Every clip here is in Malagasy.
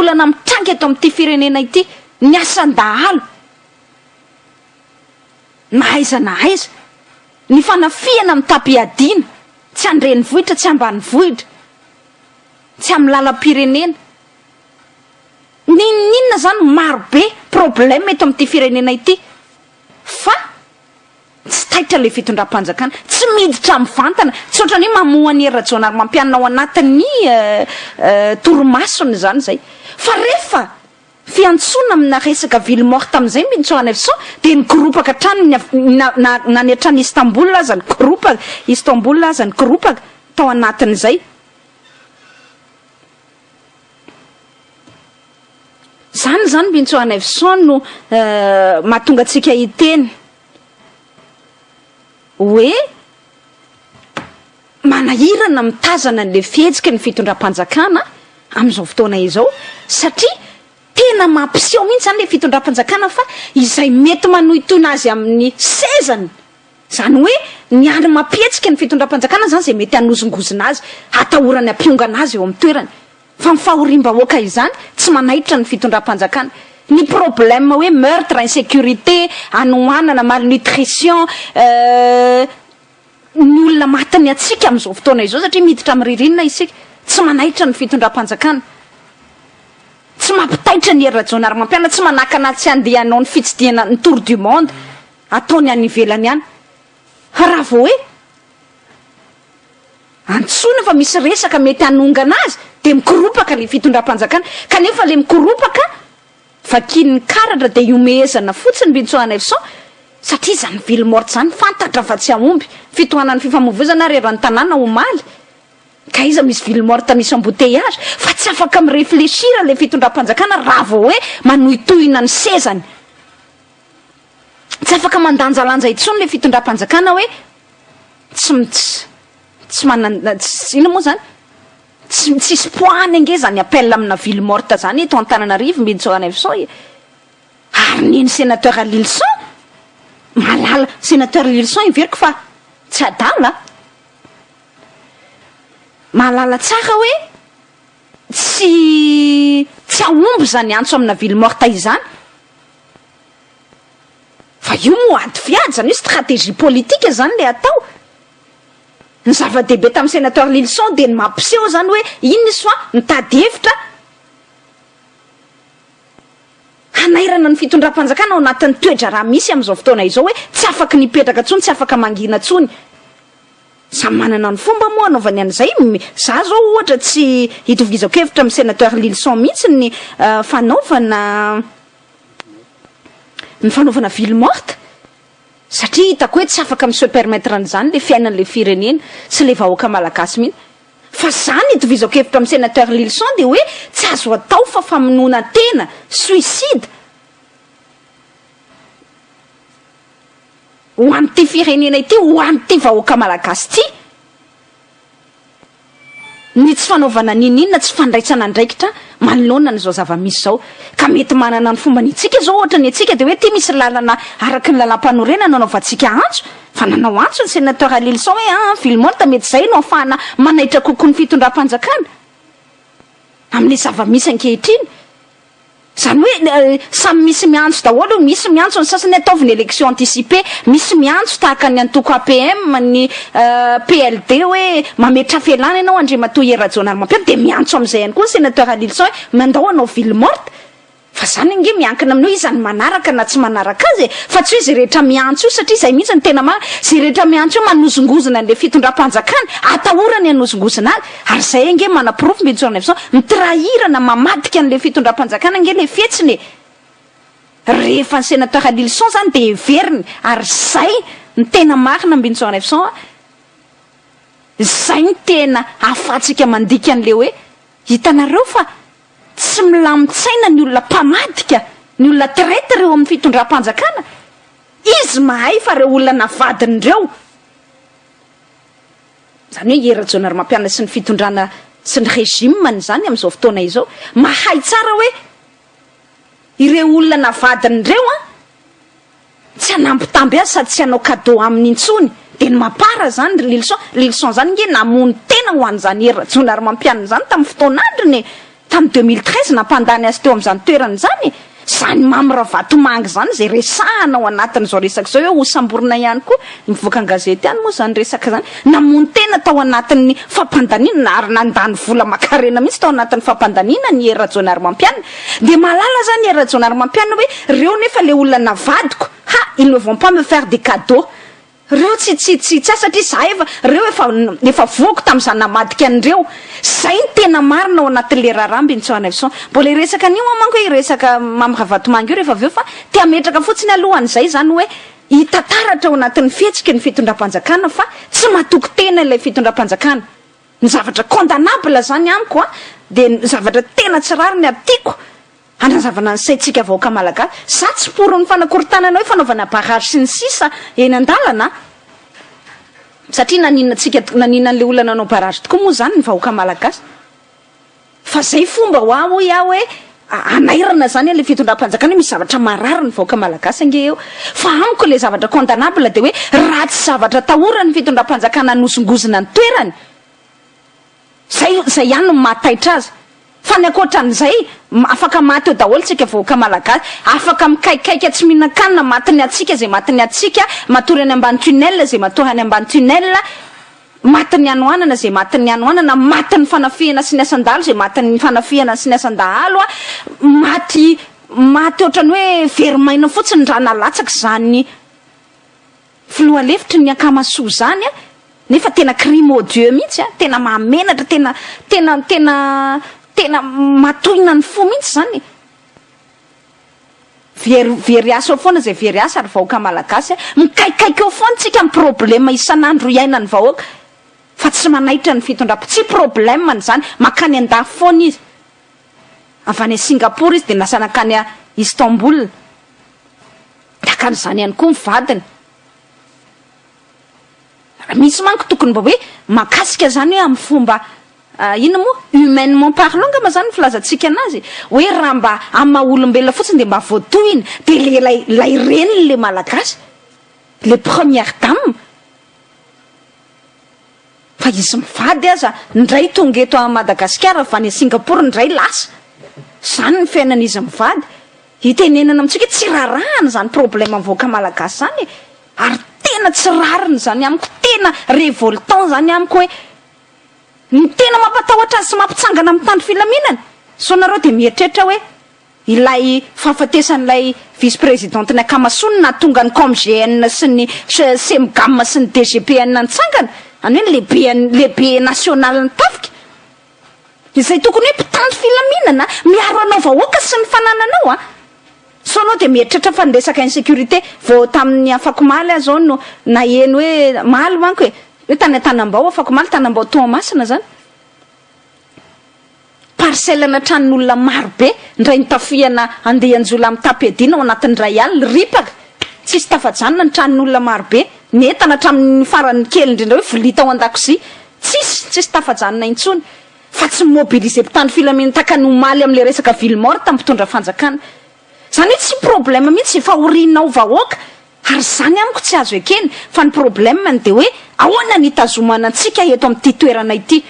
olana mitrangy eto amin'ity firenena ity ny asan-dahalo na aiza ny fanafiana amin'ny tapiadiana tsy andreny vohitra tsy ambany vohitra tsy amin'ny lalam-pirenena ninona zany marobe problème eto amin'ity firenena ity fa tsy taitra le fitondram-panjakana tsy miditra amin'ny vantana tsy ohatrany hoe mamohany Rajaonary mampianina ao anatin'ny toromasony zany zay fa rehefa fiantsona amina resaka ville morte am'izay Mintsoana Efson de nigoropaka trano na ny atrany Istanbul aza ny goropaka Istanbul aza ny goropaka tao anatin'izay zany Mintsoana Efson no mahatonga atsika hiteny hoe manahirana mitazana an'le fihetsika ny fitondram-panjakana amin'izao fotoana izao satria tena mampiseho mihitsy zany le fitondram-panjakana fa izay mety manohitoina azy amin'ny sezany zany hoe ny andro mampihetsika ny fitondram-panjakana zany zay mety hanozongozina azy hatahorany ampiongana azy eo amin'ny toerany fa mifahorim-bahoaka izany tsy manaitra ny fitondram-panjakana ny problème hoe meurtre insécurité anohanana malnutrition ny olona matany atsika amin'izao fotoana izao satria miditra amin'ny ririnina isika tsy manaitra ny fitondram-panjakana tsy mampitaitra ny Rajaonary mampianina tsy manakana tsy andehanao ny fitsidihana ny tour du monde ataony any ivelany any raha vao hoe antsoina fa misy resaka mety hanongana azy de mikoropaka le fitondram-panjakana kanefa le mikoropaka vakin'ny karatra de iomehezana fotsiny Mintsoana Efson satria zany ville morte zany fantatra fa tsy ahomby fitohanan'ny fifamoivoizana rerany tanàna omaly ka iza misy ville morte misy embouteillage fa tsy afaka miréfléchir le fitondram-panjakana raha vao hoe manohitohina ny sezany tsy afaka mandanjalanja intsony le fitondram-panjakana hoe tsy manana ina moa zany tsy spoany ange zany appel amina ville morte zany eto Antananarivo Mintsoana Efson ary niny sénateur Lilson malala sénateur Lilson iveriko fa tsy adala malala tsara hoe tsy ahomby zany antso amina ville morte izany fa io moa ady fiady zany hoe stratégie politique zany le atao ny zava-dehibe tamin'ny sénateur Lilson de ny mampiseho zany hoe iny soa mitady hevitra hanairana ny fitondram-panjakana ao anatin'ny toetra raha misy amin'izao fotoana izao hoe tsy afaka nipetraka tsony tsy afaka mangina tsony samy manana ny fomba moa anaovany an'izay za zao ohatra tsy hitovizako hevitra amin'ny sénateur Lilson mihitsy ny fanaovana ville morte satria hitako hoe tsy afaka se permettre an'izany le fiainan'le firenena sy le vahoaka malagasy mihitsy fa zany hitovizako hevitra amin'ny sénateur Lilson de hoe tsy azo atao fa famonoana tena suicide ho an'ity firenena ity ho an'ity vahoaka malagasy ty ny tsy fanaovana ninina tsy fandraitsana andraikitra manoloana n'izao zava-misy zao ka mety manana ny fomba ny tsika zao ohatra ny atsika de hoe ty misy lalana araky ny lalam-panorena nanaovantsika antso fa nanao antso ny sénateur Lilson hoe ville morte mety zay no afahana manaitra kokoa ny fitondram-panjakana amin'ny zava-misy ankehitriny zany hoe samy misy miantso daholo misy miantso ny sasany ataoviny élection anticipée misy miantso tahaka ny antoko APM ny PLD hoe mametra felana ianao Andriamatoa Rajaonary mampianina de miantso am'izay ihany koa sénateur Lilson hoe mandao anao ville morte fa zany nge miankina amin'io izany manaraka na tsy manaraka azy fa tsy hoe zay rehetra miantso io satria zay mihitsy ny tena marina zay rehetra miantso io manozongozona an'le fitondram-panjakana atahorany hanozongozona azy ary zay nge manaprofo Mintsoana Efson mitrahirana mamadika an'le fitondram-panjakana nge le fietsiny rehefa ny sénateur Lilson zany de heveriny ary zay ny tena marina Mintsoana Efson zay ny tena afatsika mandika an'le hoe hitanareo fa tsy milamitsaina ny olona mpamadika ny olona traître eo amin'ny fitondram-panjakana izy mahay fa reo olona navadin'ireo zany hoe Rajaonary mampianina sy ny fitondrana sy ny régime zany amin'izao fotoana izao mahay tsara hoe ireo olona navadin'ireo tsy hanampitamby azy sady tsy hanao cadeau amin'ny intsony de ny mapara zany Lilson zany nge namony tena ho an'izany Rajaonary mampianina zany tamin'ny fotoan'androny tamin'ny 2013 nampandany azy teo amin'izany toerana zany zany mamra vatomangy zany zay resahana ao anatin'izao resaka zao hoe hosamborina ihany koa mivoaka an-gazety ihany moa zany resaka zany namono tena tao anatin'ny fampandanina ary nandany vola makarena mihitsy tao anatin'ny fampandanina ny Era Jonary Mampianina de malala zany Era Jonary Mampianina hoe reo nefa le olona navadiko ils ne vont pas me faire des cadeaux reo tsy satria za reo efa voako tamin'izany namadika an'ireo zay ny tena marina ao anatin'le raharamby ny tsoana son mbola resaka an'io manko hoe resaka mamra vatomangy io rehefa aveo fa te ametraka fotsiny alohan'izay zany hoe hitataratra ao anatin'ny fihetsiky ny fitondram-panjakana fa tsy matoky tena ilay fitondram-panjakana ny zavatra condamnable zany amiko de ny zavatra tena tsy rary ny artiako anazavana ny saitsika vahoaka malagasy za tsy poron'ny fanakorontanana hoe fanaovana barrage sy ny sisa eny an-dalana satria nanina an'le olona nanao barrage tokoa moa zany ny vahoaka malagasy fa zay fomba hoe anairana zany le fitondram-panjakana misy zavatra marary ny vahoaka malagasy ange eo fa amiko le zavatra condamnable de hoe raha tsy zavatra tahora ny fitondram-panjakana nosongozina ny toerany zay ihany no mataitra azy fa ny akoatran'izay afaka maty eo daholo tsika vahoaka malagasy afaka mikaikaika tsy mihinan-kanina matiny atsika zay matiny atsika matory any ambany tunnel zay matory any ambany tunnel matiny anoanana zay matiny anoanana matiny fanafihana sy ny asandalo zay matiny fanafihana sy ny asandahalo maty ohatrany hoe verimaina fotsiny raha nalatsaky zany filoha lefitry ny akamasoa zany nefa tena crime odieux mihitsy tena mahamenatra tena matohina ny fo mihitsy zany very asa eo foana zay very asa ary vahoaka malagasy mikaikaika eo foana tsika amin'ny problema isan'andro iainany vahoaka fa tsy manaitra ny fitondram tsy problema ny zany makany an-dafy foana izy avy any Singapour izy de nasanakany a Istanbul dakany zany ihany koa mivadiny misy manko tokony mba hoe makasika zany hoe amin'ny fomba ino moa humainement parlant ngama zany filazantsika anazy hoe raha mba ama olombelona fotsiny de mba voatohina de lay reniny le malagasy le première dame fa izy mivady aza ndray tonga eto a Madagasikara fa any Singapour ndray lasa zany ny fiainan'izy mivady hitenenana amitsika tsy rarahana zany problème mivoaka malagasy zany ary tena tsy rariny zany amiko tena révoltant zany amiko hoe ny tena mampatahotra azy sy mampitsangana amin'ny tany filaminana so nareo de mieritreritra hoe ilay fahafatesan'ilay vice présidente ny akamasony na tonga ny COMGN sy ny CMGAM sy ny DGPN nitsangana any hoe lehibe national ny tafika izay tokony hoe mpitandro filaminana miaro anao vahoaka sy ny fanananao so anao de mieritreritra fa nresaka insécurité vao tamin'ny afako maly azao no na eny hoe maly manko hoe tany Tanambao afako maly Tanambao Toamasina zany parcelle na tranon'olona marobe ndray nitafiana andehanjola amin'ny tapedina ao anatin'ny ray alina ripaka tsisy tafajanona ny tranon'olona marobe netana hatramin'ny farany kely indrindra hoe volita ao an-dakozia tsisy tafajanona intsony fa tsy mobiliser mpitandro filaminana takany omaly amin'le resaka ville morte mpitondra fanjakana zany tsy problème mihitsy efa orinao vahoaka ary zany amiko tsy azo ekeny fa ny problème de hoe ahoana ny tazomana antsika eto amin'ity toerana ity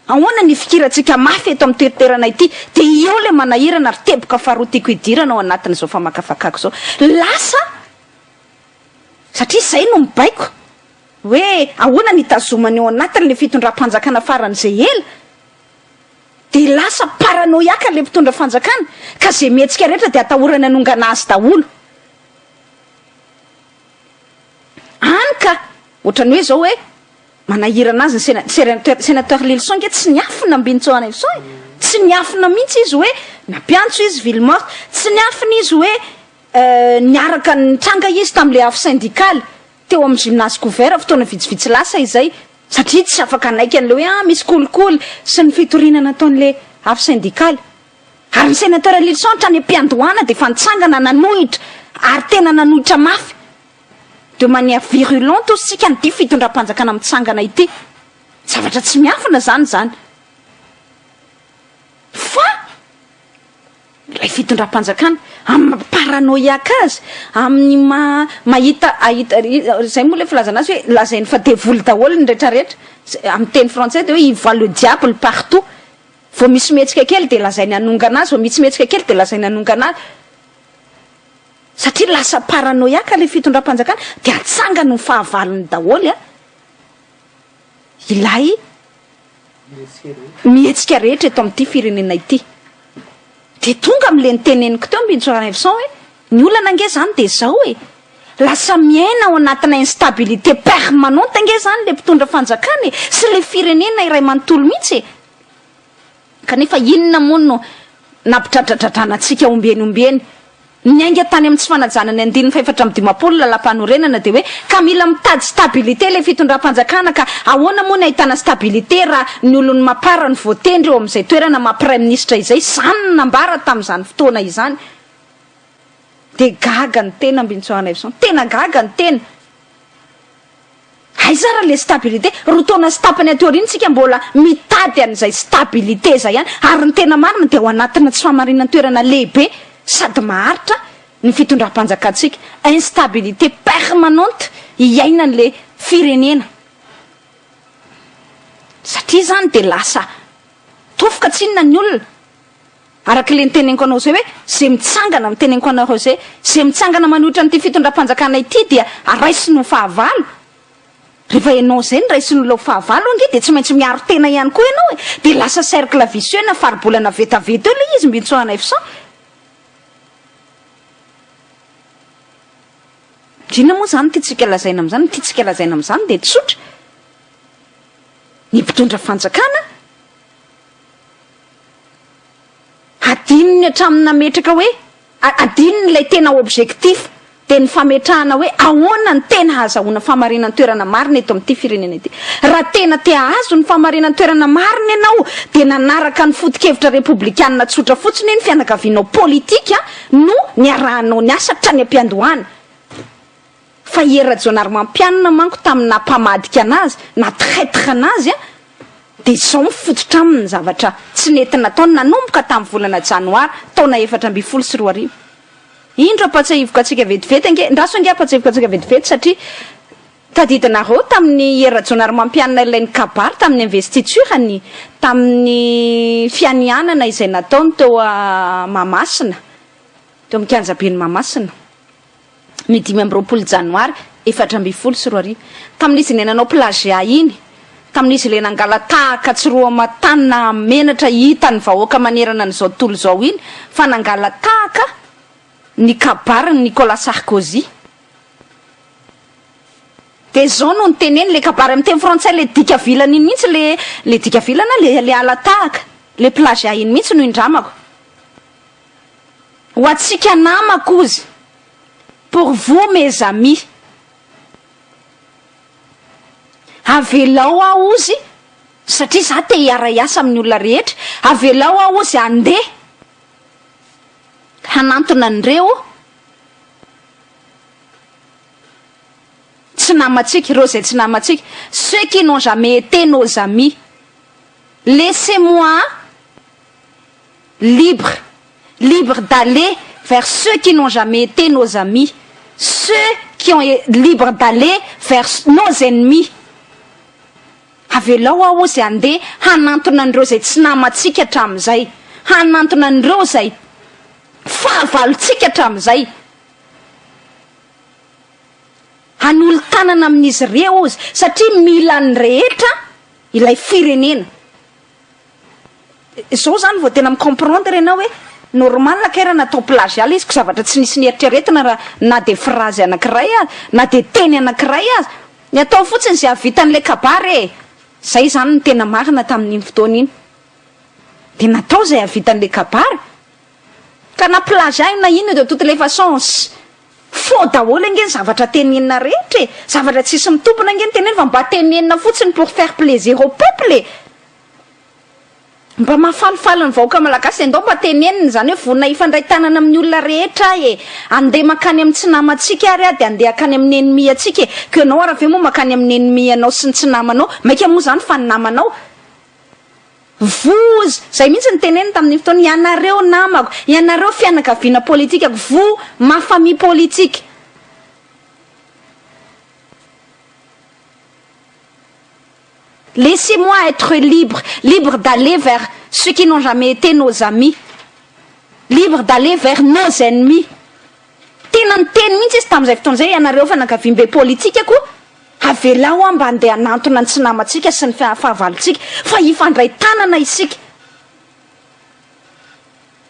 ahoana ny fikirantsika mafy eto amin'ny toerana ity de eo le manahirana ary teboka faharotiako idirana ao anatin'izao famakafakako zao lasa satria zay no mibaiko hoe ahoana ny tazomana eo anatin'le fitondram-panjakana faran'izay ela de lasa paranoïaka le mpitondra fanjakana ka zay mihetsika rehetra de atahorana anongana azy daholo anyka ohatrany hoe zao hoe manahirana azy sénateur Lilson nge tsy niafina ambinitsoana iso tsy niafina mihitsy izy hoe nampiantso izy ville morte tsy niafina izy hoe niaraka nitranga izy tam'le afo syndical teo amin'ny gymnase couvert fotoana vitsivitsy lasa izay satria tsy afaka anaiky an'le hoe misy kolikoly sy ny fitorinana ataon'le afo syndical ary ny sénateur Lilson trany ampiandohana de fa nitsangana nanohitra ary tena nanohitra mafy de mania virulente osika ny dy fitondram-panjakana mitsangana ity zavatra tsy miafina zany fa lay fitondram-panjakana amin'ny paranoïaka azy amin'ny mahita zay moa le filazana azy hoe lazainy fa devoly daholo ny rehetrarehetra amin'ny teny français de hoe il voit le diable partout vao misy metsika kely de lazainy hanongana azy, vao misy metsika kely de lazainy hanongana azy. Satria lasa paranoïaka le fitondram-panjakana, de atsangany ny fahavalony daholy ilay mihetsika rehetra eto amin'ity firenena ity. De tonga am'le niteneniko teo Mbintsora Neveson hoe ny olana nge zany de zao lasa miaina ao anatina instabilité permanente nge zany le mpitondra fanjakana sy le firenena iray manontolo mihitsy kanefa inona moa no nampitratratratranatsika ombeny nyainga tany amin'ny tsy fanajana ny 5-7 lalam-panorenana de hoe ka mila mitady stabilité le fitondram-panjakana ka ahoana moa ny ahitana stabilité raha ny olony mapara ny voatendry eo amin'izay toerana ma-prime ministre izay zany nambara tamin'izany fotoana izany. De gaga ny tena Mbintsora Neveson, tena gaga ny tena. Aizara le stabilité, rotona sy tapany atoriny tsika mbola mitady an'izay stabilité zay ihany, ary ny tena marina de ao anatina tsy fahamarinana toerana lehibe sady maharitra ny fitondram-panjakatsika, instabilité permanente iainan'le firenena. Satria zany de lasa tofoka tsinona ny olona. Araka le niteneniko anao zay hoe zay mitsangana miteneniko anao zay mitsangana manohitra n'ity fitondram-panjakana ity dia araisiny ho fahavalo. Rehefa ianao zay niraisiny lo fahavalo ange de tsy maintsy miaro tena ihany koa ianao de lasa cercle vicieux na faribolana vetaveta eo le izy Mbintsora Neveson. Drina moa zany tiatsika lazaina am'zany, tiatsika lazaina am'zany de tsotra. Ny mpitondra fanjakana adininy hatramin'ny nametraka hoe adininy ilay tena objectif de ny fametrahana hoe ahoana ny tena azahoana fahamarinana toerana marina eto amin'ity firenena ity. Raha tena te ahazo ny fahamarinana toerana marina ianao de nanaraka ny foto-kevitra republikanina tsotra fotsiny ny fianakavianao politika no niarahanao ny asa hatrany am-piandohana. Fa era jonary mampianina manko tamina mpamadika anazy na traître anazy de zao mifototra aminy zavatra tsy nentina taona nanomboka tamin'ny volana janoary taona 2024. Indro apatsiahivoka atsika vetivety ange ndaso ange apatsiahivoka atsika vetivety satria tadidinareo tamin'ny era jonary mampianina ilay ny kabary tamin'ny investiturany tamin'ny fianianana izay nataony teo Mahamasina, teo amin'ny kianjabeny Mahamasina ny 5 janoary 2024. Tamin'izy nenanao plagia iny, tamin'izy le nangala tahaka tsiroa matanina menatra hitany vahoaka manerana n'izao tontolo zao iny fa nangala tahaka ny kabary Nicolas Sarkozy. De zao no niteneny le kabary amin'ny teny frantsay le dika vilany iny mihitsy le dika vilana le ala tahaka le plagia iny mihitsy no indramako ho atsika namako ozy. Pour vous mes amis, avelao aho ozy satria za te hiara-iasa amin'ny olona rehetra, avelao aho ozy andeha hanantona an'ireo tsy namatsika, ireo zay tsy namatsika, ceux qui n'ont jamais été nos amis, laissez-moi libre d'aller vers ceux qui n'ont jamais été nos amis, ceux qui ont libre d'aller vers nos ennemis. Avelao aho ozy andeha hanantona an'ireo zay tsy namatsika hatramin'izay, hanantona an'ireo zay fahavalontsika hatramin'izay, hanolo-tanana amin'izy ireo ozy satria mila ny rehetra ilay firenena. Zao zany vao tena micomprendre ianao hoe normal kera natao plagial izy ko zavatra tsy nisy nieritreretina raha na de phrase anankiray azy na de teny anankiray azy, ny atao fotsiny zay avitan'le kabary zay zany ny tena marina tamin'iny fotoana iny, de natao zay avitan'le kabary ka na plagiat na ino de toutes les façons faux daholo ange ny zavatra tenenina rehetra zavatra tsisy mitompona ange ny tenena fa mba tenenina fotsiny pour faire plaisir au peuple, mba mahafalifaly ny vahoaka malagasy andao mba tenenina zany hoe vonina ifandray tanana amin'ny olona rehetra andeha makany amin'ny tsy namatsika ary de andeha akany amin'ny ennemi atsika que anao raha ve moa makany amin'ny ennemi anao sy ny tsy namanao maika moa zany fa ny namanao vous zay mihitsy ny tenenina tamin'ny fotoana ianareo namako, ianareo fianakaviana politika, vous ma famille politique. Laissez-moi être libre d'aller vers ceux qui n'ont jamais été nos amis libres d'aller vers nos ennemis. Tena niteny mihitsy izy tamin'izay fotoana izay ianareo fanakavimbe politika koa avelao mba andeha hanantona ny tsy namatsika sy ny fahavalontsika fa ifandray tanana isika.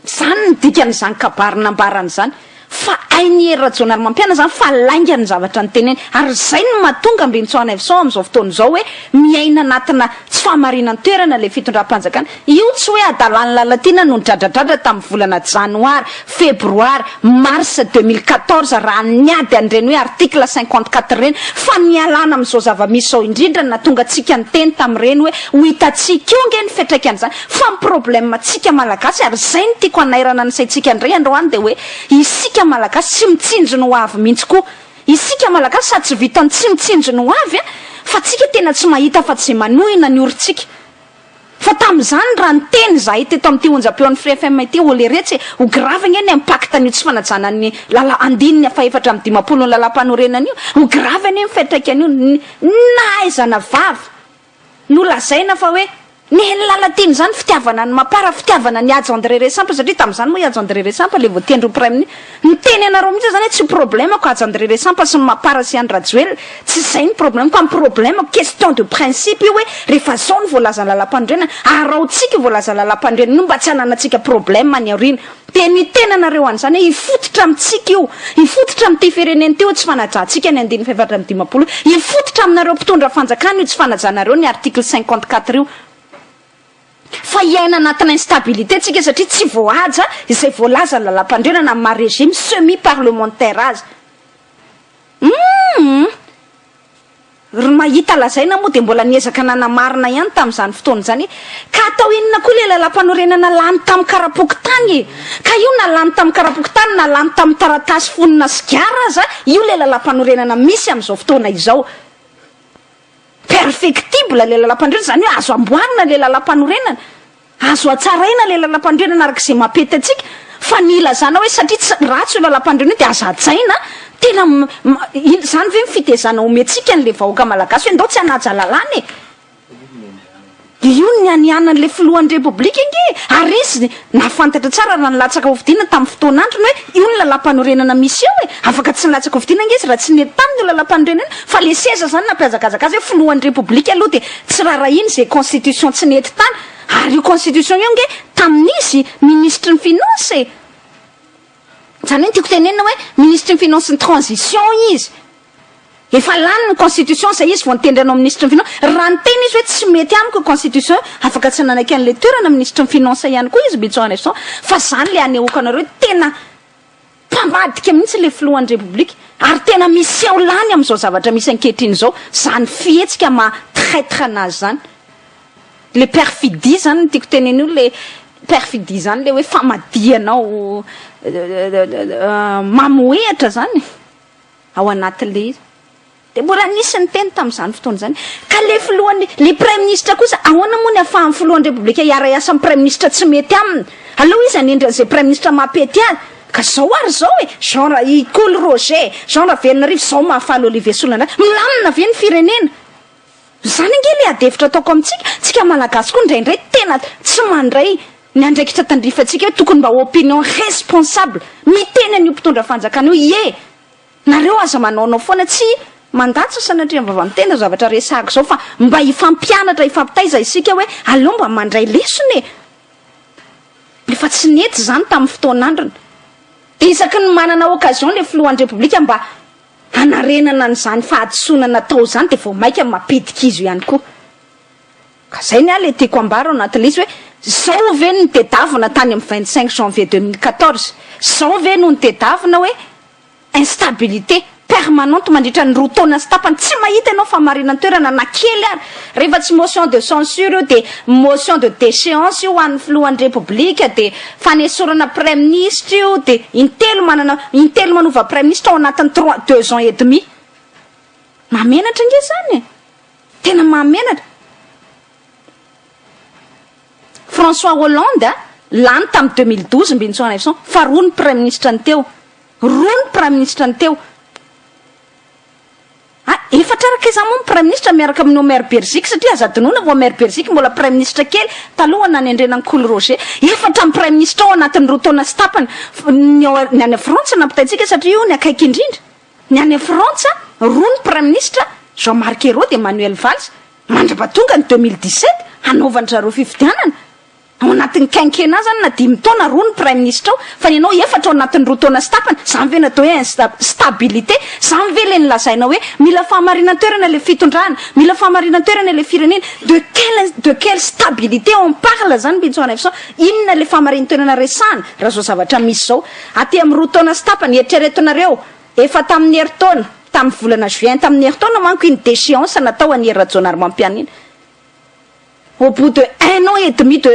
Zany ny dikan'izany kabarinambarana zany fa ainy herajona ary mampiana zany fa lainga ny zavatra nyteneny ary zay no mahatonga mbe mitsoana avy sao amin'izao fotoana izao hoe miaina anatina tsy fahamarinany toerana le fitondram-panjakana. Io tsy hoe adalany lalatina no nidradradratra tamin'ny volana janoary, febroary, mars 2014 raha niady an'ireny hoe article 54 reny fa nialana amin'izao zava-misy zao indrindra natonga tsika niteny tamin'ireny hoe ho hitatsika io nge ny fiantraikan'izany fa ny problème tsika malagasy ary zay no tiako anairana ny saintsika indray androany dia hoe isika malagasy tsy mitsinjony ho avy mihitsy koa. Isika malagasy sady tsy vitany tsy mitsinjony ho avy fa tsika tena tsy mahita fa tsy manohina ny orintsika. Fa tamin'izany raha niteny zahay teto amin'ity onjam-peon'ny Free FM ity oleretsy ho grave nge ny impact an'io tsy fanajana ny andininy fa 450 ny lalam-panorenana io ho grave ny fiantraikan'io nahaizana vavy no lazaina fa hoe ny lalatiny zany fitiavana ny mapara fitiavana ny Adja André Resampa satria tamin'izany moa Adja André Resampa le voatendry ho prime niteny anareo mihitsy zany hoe tsy problème ko Adja André Resampa sy ny mapara sy Andra Joel tsy zay ny problème fa ny problème question de principe io hoe rehefa zao ny voalaza lalam-pandrenana araotsika voalaza lalam-pandrenana io mba tsy hananatsika problème any aorina dia nitena anareo an'izany hoe ifototra amintsika io ifototra amin'ity firenena ty io tsy fanajantsika ny 450 ifototra aminareo mpitondra fanjakana io tsy fanajanareo ny article 54 io fa iaina anatina instabilité tsika satria tsy voaja izay voalaza lalam-pandrenana ma régime semi parlementaire azy. Mahita lazaina moa dia mbola niezaka nanamarina ihany tamin'izany fotoana izany ka atao inona koa le lalam-panorenana lany tamin'ny karapoky tany ka io na lany tamin'ny karapoky tany na lany tamin'ny taratasy fonina sigara aza io le lalam-panorenana misy amin'izao fotoana izao perfectible le lalam-pandrenana zany hoe azo amboarina le lalam-panorenana azo atsaraina le lalam-pandrenana arak'izay mampety atsika fa nilazana hoe satria ratsy io lalam-pandrenana dia azo ajaina tena zany ve mifitezana omentsika n'le vahoaka malagasy hoe ndao tsy hanaja lalàna io ny anianan'le filohan'ny repoblika inge ary izy nafantatra tsara raha nilatsaka hovidina tamin'ny fotoan'androny hoe io ny lalam-panorenana misy eo afaka tsy nilatsaka hovidina inge izy raha tsy nety taminy io lalam-panorenana fa le seza zany nampiazakazaka azy hoe filohan'ny repoblika aloha dia tsy raharaha iny zay constitution tsy nety tany ary io constitution io nge tamin'izy ministre ny finance zany hoe tiako tenenina hoe ministre ny finance ny transition izy efa lany ny constitution zay izy vao nitendry anao ministre ny finance raha niteny izy hoe tsy mety amiko constitution afaka tsy nanaiky an'le toerana ministre ny finance ihany koa izy bitsoana so fa zany le anehoako anareo tena mpamadika mihitsy le filohan'ny repoblika ary tena misy eo lany amin'izao zavatra misy ankehitriny zao zany fihetsika matraître anazy zany le perfidie zany tiako teneny io le perfidie zany le hoe famadianao mamoehatra zany ao anatin'le izy dia mbola nisy ny teny tamin'izany fotoana zany ka le filohan'ny le prime ministre kosa ahoana moa ny ahafahan'ny filohan'ny repoblika iara-iasa amin'ny prime ministre tsy mety aminy aloha izy anendran'izay prime ministre mampety azy ka zao ary zao genre Icole Roger genre Velona Rivo zao mahafaly Olivier Solana milamina ve ny firenena zany nge le adevitra ataoko amintsika tsika malagasy koa indraindray tena tsy mandray ny andraikitra tandrifatsika hoe tokony mba opinion responsable miteny an'io mpitondra fanjakana io nareo aza manaonao foana tsy mandatsy sanatria mba mitendra zavatra resahako zao fa mba ifampianatra ifampitaiza isika hoe aleo mba mandray lesona efa tsy nety zany tamin'ny fotoan'androny dia isaky ny manana occasion le filohan'ny repoblika mba hanarenana n'izany fahadisoana natao zany dia vao maika mapidika izy ihany koa ka zay ny le tiako ambara ao anatin'le izy hoe zao ve no nitedavina tany amin'ny 25 janvier 2014 zao ve no nitedavina hoe instabilité permanente mandritra ny roa taona sy tapany tsy mahita ianao famarinany toerana na kely ary rehefa tsy motion de censure io dia motion de déchéance io ho an'ny filohan'ny repoblika dia fanesorana prime ministre io dia intelo manova prime ministre ao anatin'ny 2 ans et demi mamenatra nge zany tena mamenatra François Hollande lany tamin'ny 2012 mbintsona fa roa ny prime ministre ny teo efatra araka izany moa prime ministre miaraka amin'ny maire Belgique satria aza adinoina vao maire Belgique mbola prime ministre kely taloha nany andrenany Cool Roger efatra amin'ny prime ministre ao anatin'ny roa taona sy tapany ny any Frantsa nampitaitsika satria io ny akaiky indrindra ny any Frantsa roa ny prime ministre Jean-Marc Ayrault de Manuel Valls mandrapatonga ny 2017 hanaovany zareo fifidianana ao anatin'ny quinquennat zany na 5 taona roa ny prime ministre ao fa ny anao efatra ao anatin'ny roa taona sy tapany zany ve natao hoe instabilité zany ve le nilazaina hoe mila fahamarinana toerana le fitondrana mila fahamarinana toerana le firenena de quelle stabilité on parle zany bitsoana fa inona le fahamarinana toerana resana raha zao zavatra misy zao aty amin'ny roa taona sy tapany eritreretonareo efa tamin'ny heritaona tamin'ny volana juin tamin'ny heritaona manko iny déchéance natao an'ny Rajonary Mampianina au bout de 1 an et demi de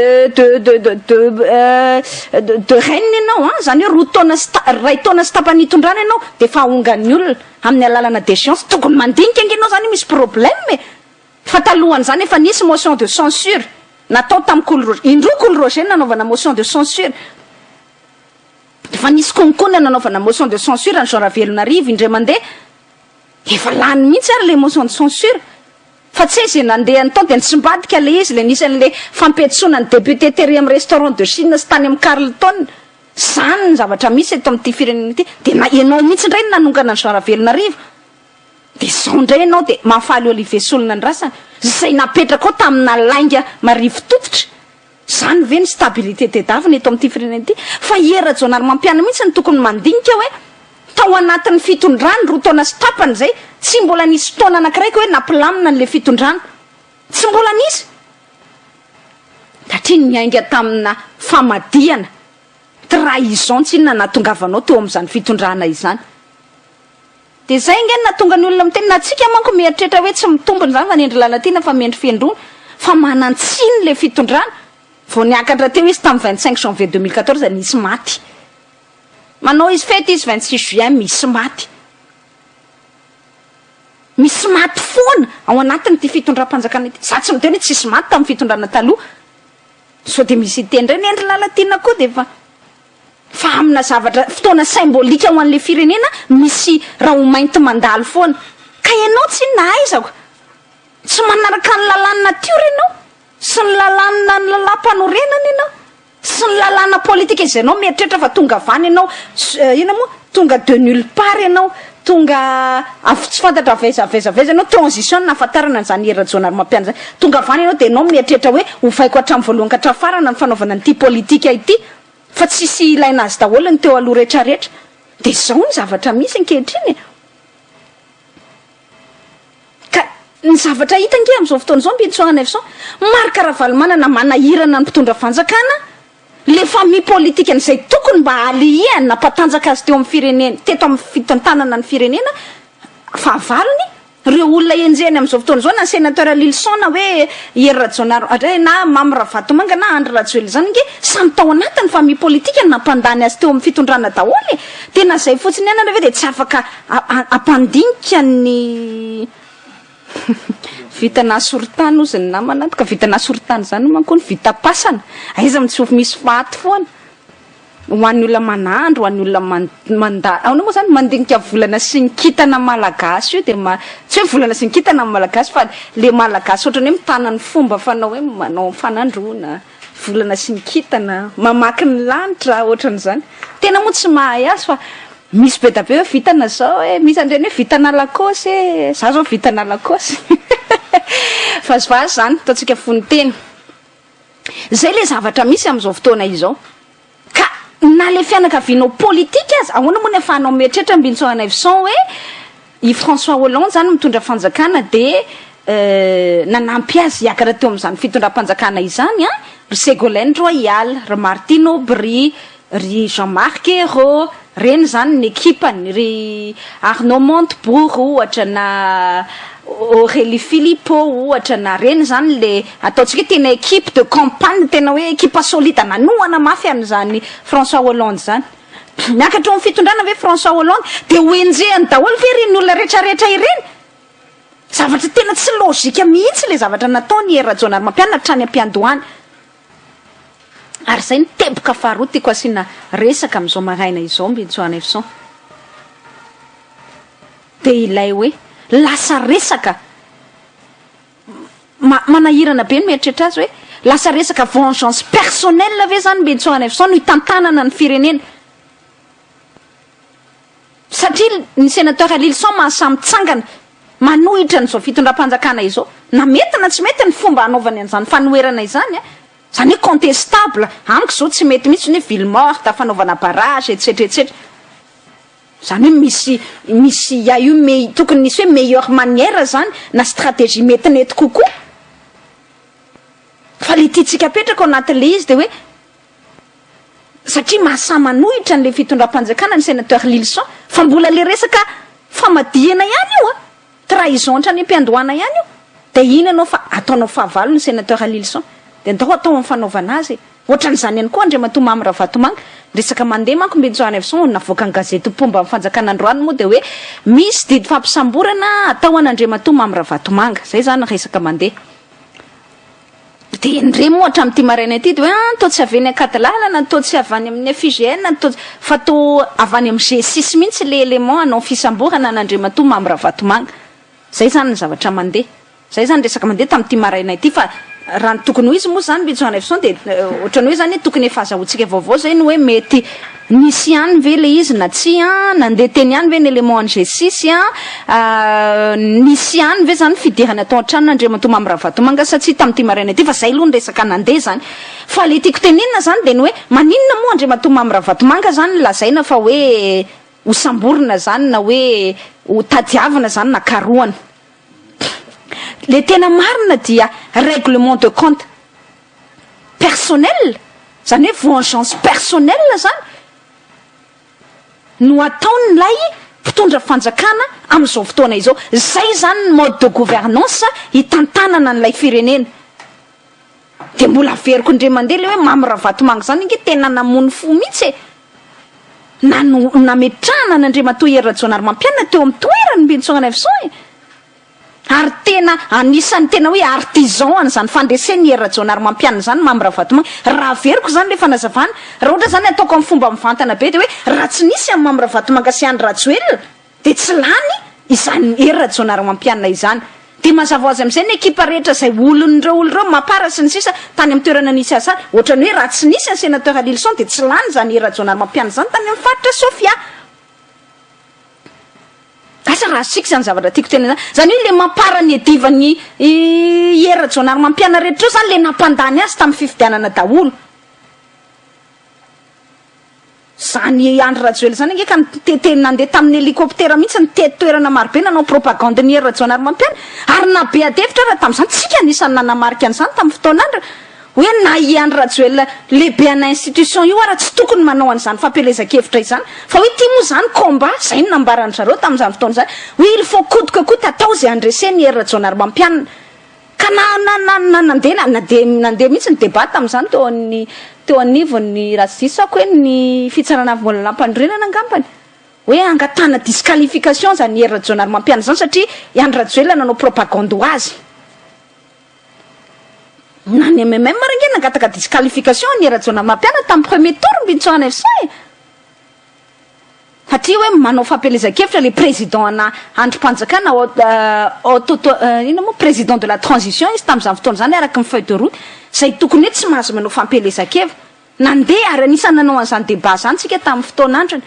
règne ianao zany hoe roa taona ray taona sy tapany itondrana ianao de fa ahongan'ny olona amin'ny alalana déchéance tokony mandinika angenao zany misy problème fa talohany zany efa nisy motion de censure natao tamin'ny Cool Roger indroa Cool Roger nanaovana motion de censure fa nisy konikony nanaovana motion de censure ny Jean Ravelonarivo indray mandeha efa lany mihitsy ary le motion de censure fa tsy izy nandeha ny tao de nisimbadika le izy le nisan'le fampetsoana ny député terry amin'ny restaurant de Chine sy tany amin'ny Carlton zany ny zavatra misy eto amin'ity firenena ity de ianao mihitsy indray nanongana ny Jean Ravelonarivo de zao indray ianao de mahafaly Olivier Solona ny rasany zay napetraka ao tamina lainga marivo tototra zany ve ny stabilité tedavina eto amin'ity firenena ity fa Rajonary Mampianina mihitsy ny tokony mandinika hoe tao anatin'ny fitondrana roa taona sy tapany zay tsy mbola nisy fotoana anankiray hoe nampilamina n'le fitondrana tsy mbola nisy satria niainga tamina famadiana trahison tsy inona natongavanao teo amin'izany fitondrana izany de zay nge natonga ny olona miteny na tsika manko mieritreritra hoe tsy mitombony zany fa nendry lalatina fa miendry fiandrona fa manantsiny le fitondrana vao niakatra teo izy tamin'ny 25 janvier 2014 nisy maty manao izy fety izy 26 juin misy maty foana ao anatin'ny ty fitondram-panjakana ity za tsy miteny hoe tsisy maty tamin'ny fitondrana taloha so de misy itendray ny endry lalatina koa de fa amina zavatra fotoana symbolika ho an'le firenena misy raha ho mainty mandalo foana ka ianao tsy nahaizako tsy manaraka ny lalàna natiora ianao sy ny lalàna ny lalam-panorenana ianao sy ny lalàna politika izay ianao mieritreritra fa tonga avany ianao ina moa tonga de nulle part ianao tonga afo tsy fantatra vezaveza ianao transition nafatarana an'izany Rajonary Mampianina zany tonga avany ianao de ianao mieritreritra hoe hovaiko hatramin'ny voalohany ka hatrafarana ny fanaovana n'ity politika ity fa tsisy ilaina azy daholo ny teo aloha rehetrarehetra de zao ny zavatra misy ankehitriny ka ny zavatra hita nge amin'izao fotoana izao mbitsoana efso Marc Ravalomanana manahirana ny mpitondra fanjakana le famille politique an'izay tokony mba alihany nampatanjaka azy teo amin'ny firenena teto amin'ny fitantanana ny firenena fahavalony reo olona enjeny amin'izao fotoana izao na sénateur Lilson hoe Rajonary na Mamy Ravatomanga na Andry Rajoelina zany nge samy tao anatin'ny famille politique nampandany azy teo amin'ny fitondrana daholo tena zay fotsiny ihany hoe de tsy afaka ampandinika ny vitana sorotany ozy ny namana ka vitana sorotany zany manko ny vita pasana aiza mitsofo misy faty foana ho an'ny olona manandro ho an'ny olona mandà ao moa zany mandinika volana sy ny kitana malagasy io de tsy hoe volana sy ny kitana malagasy fa le malagasy ohatrany hoe mitana ny fomba fanao hoe manao fanandrona volana sy ny kitana mamaky ny lanitra ohatran'izany tena moa tsy mahay azy fa misy be da be hoe vitana zao misy andreny hoe vitana lakosy za zao vitana lakosy fazivazy zany ataontsika foniteny zay le zavatra misy amin'izao fotoana izao ka na le fianakavianao politika azy ahoana moa ny afahanao mieritreritra mbintsoana Evson hoe i François Hollande zany mitondra fanjakana de nanampy azy hiakatra teo amin'izany fitondram-panjakana izany ry Ségolène Royal ry Martine Aubry ry Jean-Marc Ayrault reny zany ny ekipany ry Arnaud Montebourg ohatra na Aurélie Philippot ohatra na reny zany le ataontsika hoe tena équipe de campagne tena hoe équipe solide nanohana mafy an'izany François Hollande zany miakatra amin'ny fitondrana hoe François Hollande de hoenjehany daholo ve reny olona rehetrarehetra ireny zavatra tena tsy logika mihitsy le zavatra nataony Rajonary Mampianina hatrany am-piandohany ary zay ny teboka faharoa tiako asiana resaka amin'izao maraina izao mbitsoana Evson de ilay hoe lasa resaka manahirana be ny mieritreritra azy hoe lasa resaka vengeance personnelle ave zany Benjaoul Neves no hitantanana ny firenena satria ny sénateur Lilson mahasamy tsangana manohitra n'izao fitondram-panjakana izao na mety na tsy mety ny fomba hanaovany an'izany fanoerana izany zany hoe contestable amiko zao tsy mety mihitsy ny hoe ville morte fanaovana barrage etc zany hoe misy ya io tokony nisy hoe meilleure manière zany na stratégie metinety kokoa fa le tiatsika apetraka ao anatin'le izy de hoe satria mahasamy manohitra n'le fitondram-panjakana ny sénateur Lilson fa mbola le resaka famadihana ihany io trahison trany ampiandohana ihany io de iny anao fa ataonao fahavalo ny sénateur Lilson de ndao atao amin'ny fanaovana azy ohatran'izany ihany koa Andriamatoa Mamy Ravatomanga resaka mandeha manko Benjaoul Neves navoaka ny gazety Pomba amin'ny fanjakana androany moa de hoe misy didy fampisamborana atao an'Andriamatoa Mamy Ravatomanga zay zany resaka mandeha de ndremo ohatra amin'ity maraina ity de hoe tao tsy avy any Akadalala tao tsy avy any amin'ny FIGN fa tao avy any amin'ny G6 mihitsy le élément anao fisamborana an'Andriamatoa Mamy Ravatomanga zay zany ny zavatra mandeha zay zany resaka mandeha tamin'ity maraina ity fa raha ny tokony ho izy moa zany Benjaoul Neves de ohatrany hoe zany tokony efa azahoantsika vaovao zay ny hoe mety nisy ihany ve le izy na tsy nandeha teny ihany ve ny élément ny G6 nisy ihany ve zany fidirana atao an-trano n'Andriamatoa Mamy Ravatomanga satria tamin'ity maraina ity fa zay aloha ny resaka nandeha zany fa le tiako tenenina zany de ny hoe maninona moa Andriamatoa Mamy Ravatomanga zany lazaina fa hoe ho samborina zany na hoe ho tadiavana zany na karohana le tena marina dia règlement de compte personnel zany hoe vengeance personnelle zany no ataony lay mpitondra fanjakana amin'izao fotoana izao zay zany mode de gouvernance hitantanana n'ilay firenena de mbola veriko indray mandeha le hoe Mamy Ravatomanga zany inge tena namony fo mihitsy nametrahana an'Andriamatoa Hery Rajaonarimampianina teo amin'ny toerany Benjaoul Neves ary tena anisany tena hoe artisan an'izany fandreseny Hery Rajaonarimampianina zany Mamy Ravatomanga raha veriko zany le fanazavana raha ohatra zany ataoko amin'ny fomba mivantana be de hoe raha tsy nisy amin'ny Mamy Ravatomanga sy Andry Rajoelina de tsy lany izany Hery Rajaonarimampianina izany de mazava azy amin'izay ny ekipa rehetra zay olon'ireo mapara sy ny sisa tany amin'ny toerana nisy azy zany ohatrany hoe raha tsy nisy ny sénateur Lilson de tsy lany zany Hery Rajaonarimampianina zany tany amin'ny faritra Sofia asa raha siky zany zavatra tiako tena zany hoe le mampara ny edivany Hery Rajaonarimampianina rehetra zany le nampandany azy tamin'ny fifidianana daholo zany Andry Rajoelina zany nge ka teteny nandeha tamin'ny hélicoptère mihitsy ny toerana marobe nanao propagande ny Hery Rajaonarimampianina ary na be adevitra raha tamin'izany tsika anisany nanamarika an'izany tamin'ny fotoan'andro hoe na i Andry Rajoelina lehibe ana institution io ara tsy tokony manao an'izany fampelezan-kevitra izany fa hoe tia moa zany combat zay ny nambarany zareo tamin'izany fotoana zany hoe il faut coûte que coûte atao zay andreseny Hery Rajaonarimampianina ka nandeha mihitsy ny débat tamin'izany teo anivon'ny rasisako hoe ny fitsarana vola lampandrenana angambany hoe angatana disqualification zany Hery Rajaonarimampianina zany satria Andry Rajoelina nanao propagande ho azy nany MMM range nangataka disqualification ny Hery Rajaonarimampianina tamin'ny premier tour Benjaoul Neves satria hoe manao fampelezan-kevitra le président ana androm-panjakana ino moa président de la transition izy tamin'izany fotoana zany araka ny feuille de route zay tokony hoe tsy mahazo manao fampelezan-kevitra nandeha ary anisany nanao an'izany débat zany tsika tamin'ny fotoan'androny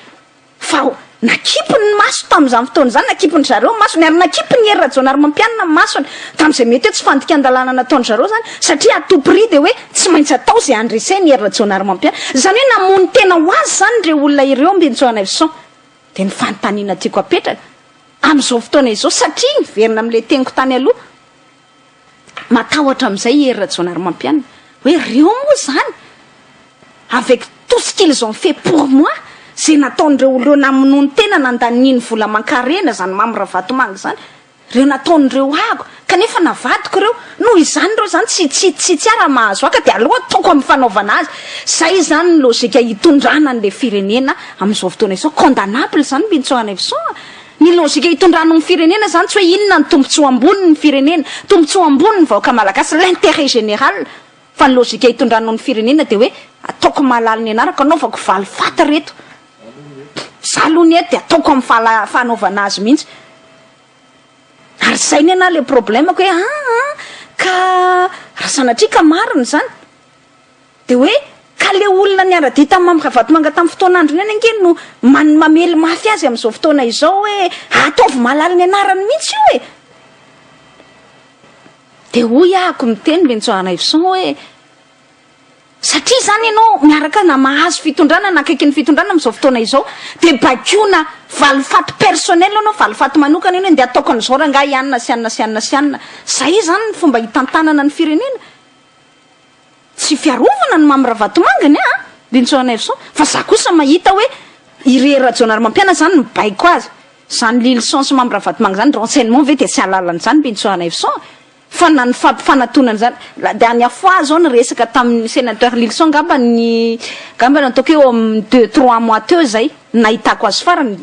fa nakipony maso tamin'izany fotoana zany nakipony zareo masony ary nakipony Hery Rajaonarimampianina masony tamin'izay mety hoe tsy fandika-andalana nataony zareo zany satria à tout prix de hoe tsy maintsy atao zay andreseny Hery Rajaonarimampianina zany hoe namony tena ho azy zany ireo olona ireo Benjaoul Neves de ny fanontaniana tiako apetraka amin'izao fotoana izao satria verina amin'le teniko tany aloha matahotra amin'izay Hery Rajaonarimampianina hoe reo moa zany avec tout ce qu'ils ont fait pour moi zay nataon'ireo oloreo namonony tena nandaniny vola mankarena zany Mamy Ravatomanga zany reo nataon'ireo ako kanefa navadiko reo noho izany reo zany tsy tsara mahazo aka de aloha toko amin'ny fanaovana azy zay zany ny logika hitondrana an'le firenena amin'izao fotoana izao condamnable zany Benjaoul Neves ny logika hitondrana ny firenena zany tsy hoe inona ny tombontsoa ambony ny firenena tombontsoa ambony ny vahoaka malagasy l'intérêt général fa ny logika hitondrana ny firenena de hoe ataoko mahalala ny anarako anaovako valy fata reto za aloha ny eto de ataoko amin'ny fanaovana azy mihitsy zay ny ana le problemako hoe ka sanatria ka marina zany de hoe ka le olona niara-dia tamin'ny mamravatomanga tamin'ny fotoan'androny any angeny no mamely mafy azy amin'izao fotoana izao hoe ataovy malala ny anarany mihitsy io e. De hoy ahako miteny Benjoana Evison hoe satria zany ianao miaraka na mahazo fitondrana na akaiky ny fitondrana amin'izao fotoana izao de bakiona valifaty personnel anao valifaty manokana iny hoe nde ataoko an'izao raha nga ianina sy anina sy anina sy anina. Zay zany ny fomba hitantanana ny firenena. Tsy fiarovana ny mamravatomangany Benjoana Evison fa za kosa mahita hoe irera Jonary Mampiana zany mibaiko azy zany Lilson sy mamravatomanga zany renseignement ve de tsy alalany zany Benjoana Evison fa na ny fampifanatonan zany de any afoa zao ny resaka tamin'ny sénateur Lilson gamba nataoko eo amin'ny 2-3 mois teo zay nahitako azy farany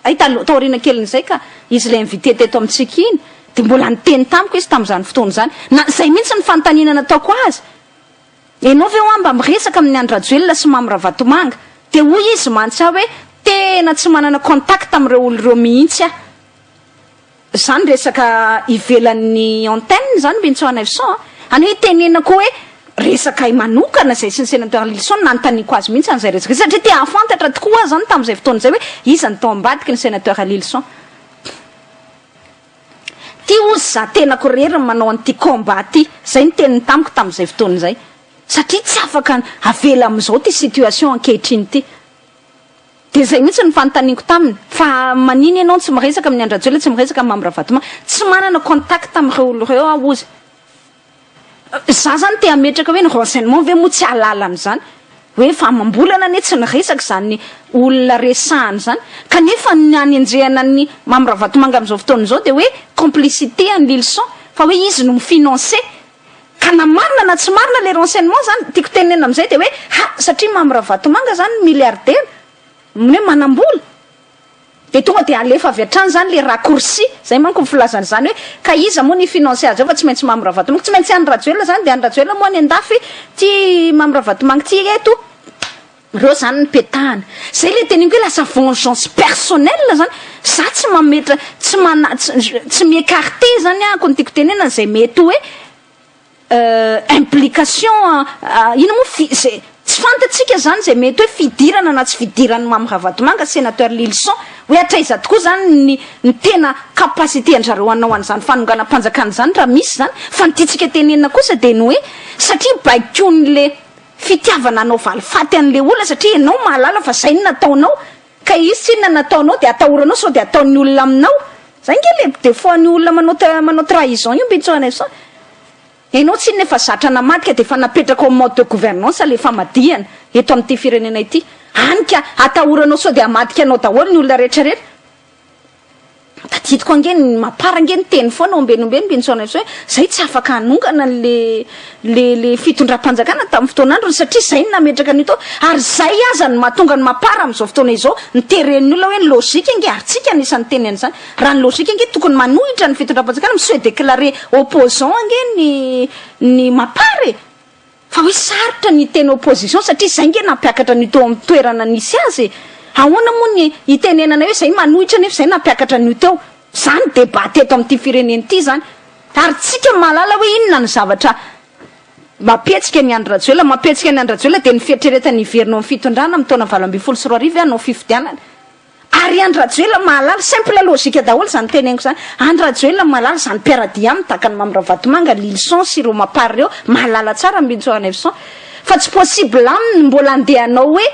ahita taorina keliny zay ka izy le invité teto amintsika iny de mbola niteny tamiko izy tamin'izany fotoana zany na zay mihitsy ny fanontaniana nataoko azy. Enao ve mba miresaka amin'ny Andry Rajoelina sy mamravatomanga de hoy izy mantsy hoe tena tsy manana contact amin'ireo olon'ireo mihitsy zany resaka ivelan'ny antenne zany Benjoana Evison any hoe tenenako hoe resaka manokana zay sy ny sénateur Lilson nantaniko azy mihitsy an'izay resaka satria te afantatra tokoa zany tamin'izay fotoana zay hoe iza ny tao ambadiky ny sénateur Lilson. Ty ozy za tena koreriny manao an'ity combat ty zay ny teniny tamiko tamin'izay fotoana zay satria tsy afaka avela amin'izao ty situation ankehitriny ty. De zay mihitsy ny fanontaniako taminy fa maniny ianao tsy miresaka amin'ny Andry Rajoelina tsy miresaka amin'ny mamravatomanga tsy manana contact amin'ireo olon'ireo ozy. Za zany te hametraka hoe ny renseignement ve moa tsy alalany zany hoe fa mambolana ane tsy niresaka zany olona resahany zany kanefa ny anenjehana ny mamravatomanga amin'izao fotoana izao de hoe complicité any Lilson fa hoe izy no mifinance ka na marina na tsy marina le renseignement zany tiako tenena amin'izay de hoe satria mamravatomanga zany milliardaire hoe manambola de tonga de alefa avy hatrany zany le raccourci zay manko filazany zany hoe ka iza moa ny finance azy fa tsy maintsy mamravatomanga tsy maintsy Andry Rajoelina zany de Andry Rajoelina moa ny andafy ty mamravatomanga ty eto reo zany ny petahana zay le teneniko hoe lasa vengeance personnelle zany za tsy mametra tsy miécarté zany ako ny tiako tenena zay mety hoe implication ino moa tsy fantatsika zany zay mety hoe fidirana na tsy fidirany mamravatomanga sénateur Lilson hoe atraiza tokoa zany ny tena capacité anjareo anao an'izany fanonganam-panjakana zany raha misy zany fa nytitsika tenenina kosa de ny hoe satria baikion'le fitiavana anao valifaty an'le olona satria ianao mahalala fa zay ny nataonao ka izy tsy na nataonao de atahoranao sao de ataon'ny olona aminao zay nge le défaut ny olona manao trahison io Benjoana Evison. Enao tsy nefa zatra namadika de fa napetraka au mode de gouvernance le famadihana eto amin'ity firenena ity anika atahoranao sao de amadika anao daholo ny olona rehetrarehetra. Tadidiko angeny mapara angeny teny foana ombenombeny Benjoana Evison zay tsy afaka hanongana le fitondram-panjakana tamin'ny fotoan'androny satria zay ny nametraka an'io tao ary zay aza ny mahatonga ny mapara amin'izao fotoana izao ny teren'ny olona hoe ny logika nge ary tsika anisan'ny teny an'izany raha ny logika nge tokony manohitra ny fitondram-panjakana misoe déclaré opposant nge ny mapara fa hoe sarotra ny teny opposition satria zay nge nampiakatra ny teo amin'ny toerana nisy azy ahoana moa ny itenenana hoe zay manohitra nefa zay nampiakatra ny teo zany débat eto amin'ity firenena ity zany ary tsika malala hoe inona ny zavatra mapetsika ny Andry Rajoelina mapetsika ny Andry Rajoelina de ny fieritreretany iverinao amin'ny fitondrana amin'ny taona 2024 anao fifidianana ary Andry Rajoelina mahalala simple logika daholo zany teneniko zany Andry Rajoelina mahalala zany mpiaradia amin'ny takany mamravatomanga Lilson sy ireo mapara reo mahalala tsara Benjoana Evison fa tsy possible aminy mbola andehanao hoe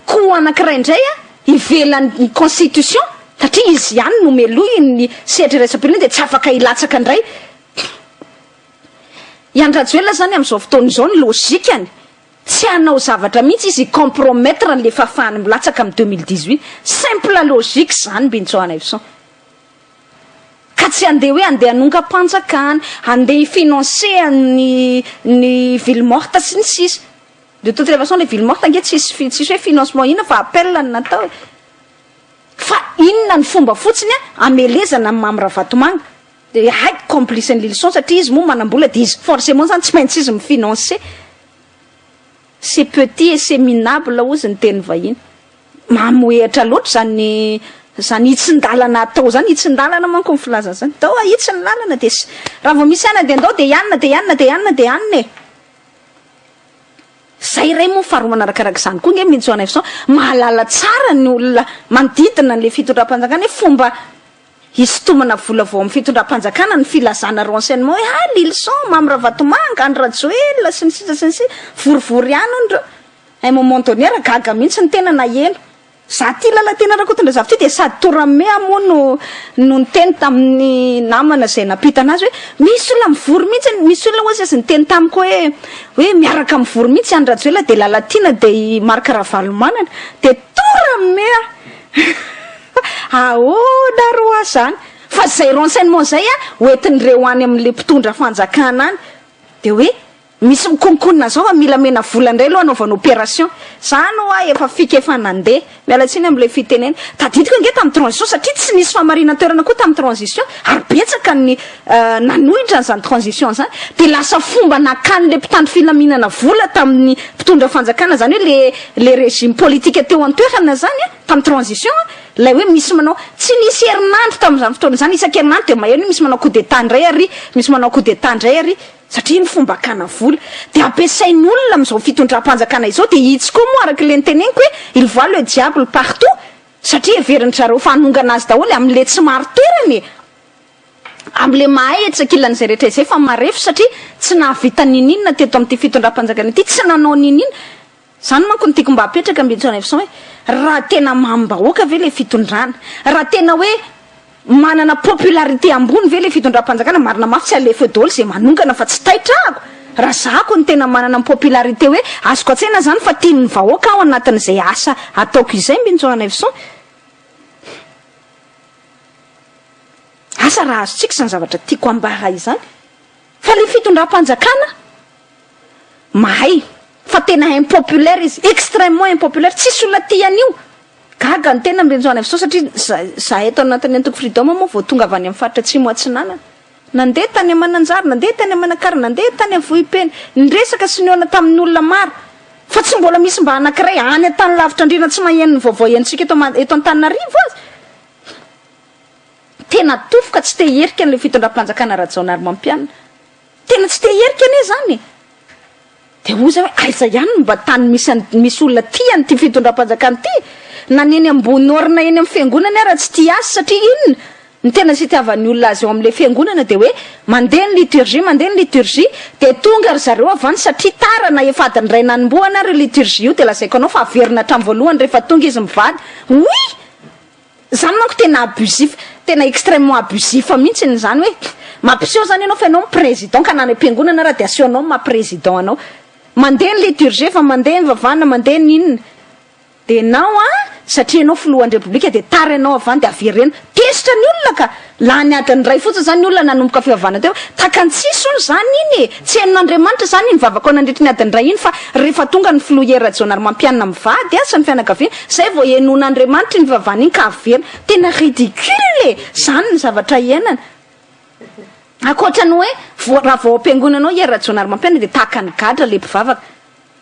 ko anankiray indray ivelan'ny constitution satria izy ihany no meloy ny sehatreresam-pirenena de tsy afaka ilatsaka indray. I Andry Rajoelina zany amin'izao fotoana izao ny logikany tsy hanao zavatra mihitsy izy compromettre n'le fahafahany milatsaka amin'ny 2018 simple logique zany Benjoana Evison ka tsy andeha hoe andeha hanonga-panjakana andeha financer ny ville morte sy ny sisa de toute façon le ville morte nge tsisy hoe financement ina fa appel ny natao fa inona ny fomba fotsiny amelezana amin'ny mamravatomanga de haiko complice ny Lilson satria izy moa manambola de izy forcément zany tsy maintsy izy mifinancer c'est petit et c'est minable ozy ny teny vahiny mamoehatra loatra zany hitsin-dalana atao zany hitsin-dalana manko ny filaza zany tao ahitsy ny lalana de raha vao misy ana de andao de ianina de ianina de ianina de ianina e zay ray moa faharoa manarakaraka izany koa nge minjoana efso mahalala tsara ny olona manodidina n'le fitondram-panjakana hoe fomba hisintomana vola vao amin'ny fitondram-panjakana ny filazana renseignement hoe lilson mamyraha vatomanga any rajoela sy ny sisa sy ny sisa vorivory ihany ondreo un moment donné raha gaga mihitsy ny tena naheno za ty lala tena raha kotondra zavatra ty de sady torame amoa no ny teny tamin'ny namana zay napita anazy hoe misy olona mivory mihitsy misy olona ohatsy azy ny teny tamiko hoe miaraka mivory mihitsy any rajoela de lalatina de marika ravalomanana de torame ahoana roa zany fa zay renseignement zay hoentin'ireo any amin'le mpitondra fanjakana any de hoe misy mikonkonina zao fa mila mena vola indray aloha anaovana opération zany hoa efa fika efa nandeha mialatsiny am'le fitenena tadidiko nge tamin'ny transition satria tsy nisy famarina toerana koa tamin'ny transition ary betsaka ny nanohitra n'izany transition zany de lasa fomba nakan'le mpitandro filaminana vola tamin'ny mpitondra fanjakana zany hoe le régime politique teo an-toerana zany tamin'ny transition lay hoe misy manao tsy nisy herinandro tamin'izany fotoana zany isan-kerinandro de maheno misy manao coup d'état ndray ary misy manao coup d'état ndray ary satria ny fomba kana vola de ampiasain'ny olona am'izao fitondram-panjakana izao de hitsy koa moa araka le niteneniko hoe il voit le diable partout satria everiny zareo fanongana azy daholo am'le tsy maro toerany am'le mahay etsaka ilan'izay rehetra izay fa marefo satria tsy nahavita nininona teto amin'ity fitondram-panjakana ity tsy nanao nininona zany manko ny tiako mba apetraka ambitsona efson hoe raha tena mambahoaka ve le fitondrana raha tena hoe manana popularité ambony ve le fitondram-panjakana marina mafy tsy alefa daholo zay manongana fa tsy taitrahako raha zako ny tena manana ny popularité hoe azoko atsena zany fa tian'ny vahoaka ao anatin'izay asa ataoko izay mbinjoana efson asa raha azotsika zany zavatra tiako ambahay zany fa le fitondram-panjakana mahay fa tena impopulaire izy extrêmement impopulaire tsisy olona tian'io gaga ny tena mbenjoana efso satria za eto anatin'ny antoko freedom moa vao tonga avy any amin'ny faritra tsy moatsinana nandeha tany amananjary nandeha tany amanakary nandeha tany avohipeny nyresaka sy niona tamin'ny olona maro fa tsy mbola misy mba anankiray any atany lavitra andrina tsy maheno ny vaovao iantsika eto an-taninarivo azy tena tofoka tsy te herika n'le fitondram-panjakana rajaonary mampianina tena tsy te herika ane zany de oza hoe aiza ihany mba tany misy olona tiany ty fitondram-panjakana ty naneny ambony orina eny amin'ny fiangonana ara tsy ti azy satria inona ny tena sy itiavan'ny olona azy eo amin'le fiangonana de hoe mandeha ny liturgie de tonga ry zareo avany satria tarana efa adiny ray nanomboana ry liturgie io de lazaiko anao fa averina hatramin'ny voalohany rehefa tonga izy mivady oui zany manko tena abusif tena extrêmement abusif mihitsy ny zany hoe mampiseho zany ianao fa ianao président ka nany am-piangonana raha de asehoanao ma-président anao mandeha ny liturgie fa mandeha ny vavana mandeha ny inona de nao satria anao filohan'ny repoblika de tara ianao avany de averena tesitra ny olona ka la ny adiny ray fotsiny zany ny olona nanomboka fivavana teo takantsisy ony zany iny tsy hain'Andriamanitra zany iny vavaka ao nandritra ny adiny ray iny fa rehefa tonga ny filohiera jonary mampianina mivady sa ny fianakaviana zay vao henon'Andriamanitra iny vavana iny ka averina tena ridicule zany ny zavatra iainana akoatrany hoe raha vao ampiangonanao hiera jonary mampianina de tahaka ny gadra le mpivavaka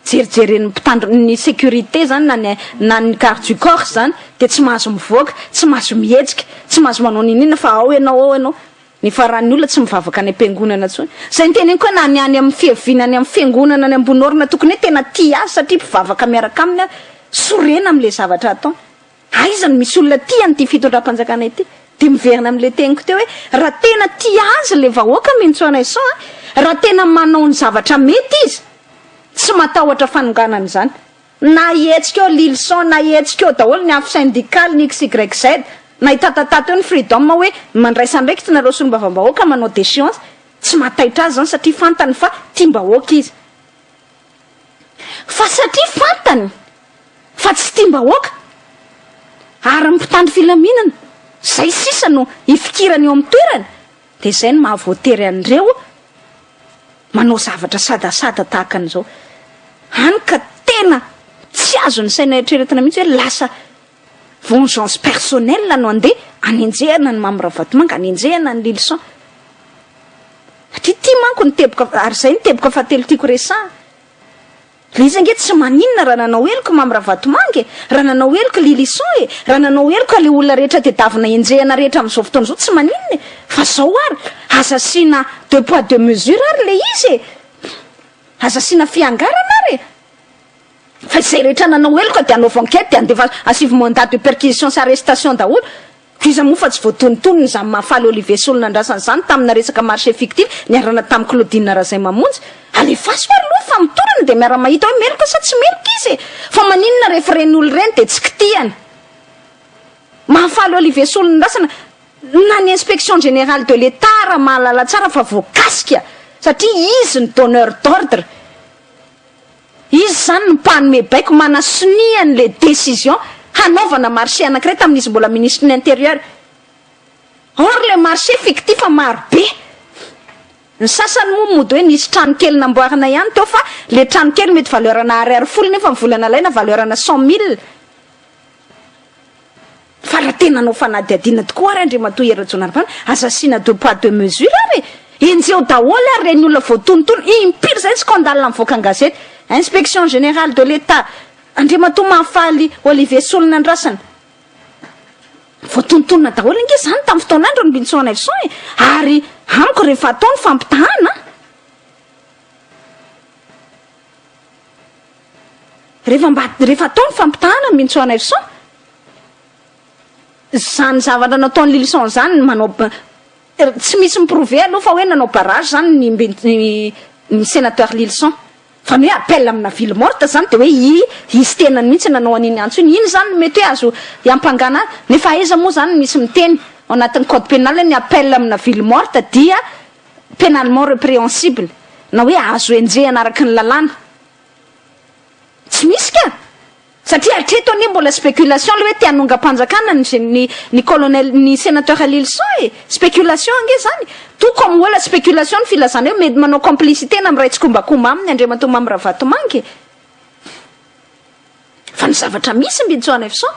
jerijeren'ny mpitandro ny sécurité zany na ny garde du corps zany de tsy mahazo mivoaka tsy mahazo mihetsika tsy mahazo manao ninina fa ao ianao ny faran'ny olona tsy mivavaka any am-piangonana tsony zay ny tena iny koa na ny any amin'ny fiaviana any amin'ny fiangonana any ambony orina tokony hoe tena ti azy satria mpivavaka miaraka aminy sorena am'le zavatra ataony aizany misy olona tiany ty fitondram-panjakana ity de miverina am'le teniko teo hoe raha tena ti azy le vahoaka mentsoana iso raha tena manao ny zavatra mety izy tsy matahotra fanonganana zany na ietsika eo lilson na ietsika eo daholo ny afo syndical ny xyz na itatatata eo ny freedom hoe mandraisandraiky ty nareo solom-bavambahoaka manao déchéance tsy mataitra azy zany satria fantany fa tiam-bahoaka izy fa satria fantany fa tsy tiam-bahoaka ary mpitandro filaminana zay sisa no ifikirany eo amin'ny toerana de zay ny mahavoatery an'ireo manao zavatra sadasada tahaka an'izao hany ka tena tsy azo ny saina eritreretina mihitsy hoe lasa vengeance personnelle no andeha anenjehana ny mamyravatomanga anenjehana ny lilson ty manko ny teboka ary zay ny teboka fahatelo tiako resana le izy ange tsy maninona raha nanao eloko mamyravatomanga raha nanao eloko lilison raha nanao eloko le olona rehetra tedavina enjehana rehetra am'izao fotoana zao tsy maninona fa zao ary azasiana deux poids deux mesures ary le izy azasiana fiangarana ary fa izay rehetra nanao eloko de anaova enquête de andefa asivy mandat de perquisition sy arrestation daholo iza moa fa tsy voatonontonony zany mahafaly Olivier Solona andrasany zany tamina resaka marché fictif niarana tamin'ny Claudine Razay mamonjy alefaso ary loha fa mitorana de miara mahita hoe meloka sa tsy meloka izy fa maninona rehefa ren'olo reny de tsy kitihany mahafaly Olivier Solona andrasana na ny inspection générale de l'État raha mahalala tsara fa voakasika satria izy ny donneur d'ordre izy zany ny mpanome baiko manasiniany le décision hanaovana marché anankiray tamin'izy mbola ministre ny intérieur or le marché fictif maro be ny sasany moa mody hoe nisy trano kely namboarina ihany teo fa le trano kely mety valeurana ariary folo nefa mivolana laina valeurana 100 000 fa raha tena anao fanadiadina tokoa ary Andriamatoa Erajonaripana azasiana deux poids deux mesures ary enjeo daholo ary reny olona voatonontono impiry zay scandale mivoaka ny gazety inspection générale de l'État Andriamatoa mahafaly Olivier Solona andrasana voatonontonona daholo inge zany tamin'ny fotoanandro ny Binsoana Evson ary amiko rehefa atao ny fampitahana rehefa atao ny fampitahana ny Binsoana Evson zany zavatra nataon'ny Lilson zany manao tsy misy miprouvé aloha fa hoe nanao barrage zany ny sénateur Lilson fa ny hoe appel amina ville morte zany de hoe izy tenany mihitsy nanao an'iny antso iny zany mety hoe azo iampangana nefa aiza moa zany misy miteny ao anatin'ny code pénal ny appel amina ville morte dia pénalement répréhensible na hoe azo enjehana araky ny lalàna tsy misy ka satria hatreto anie mbola spéculation le hoe te hanonga-panjakana ny colonel ny sénateur Lilson spéculation ange zany tout comme wala spéculation ny filazana hoe mety manao complicité na miray tsikombakomba aminy Andriamatoa Mamyravatomanga fa ny zavatra misy Binsoana Evson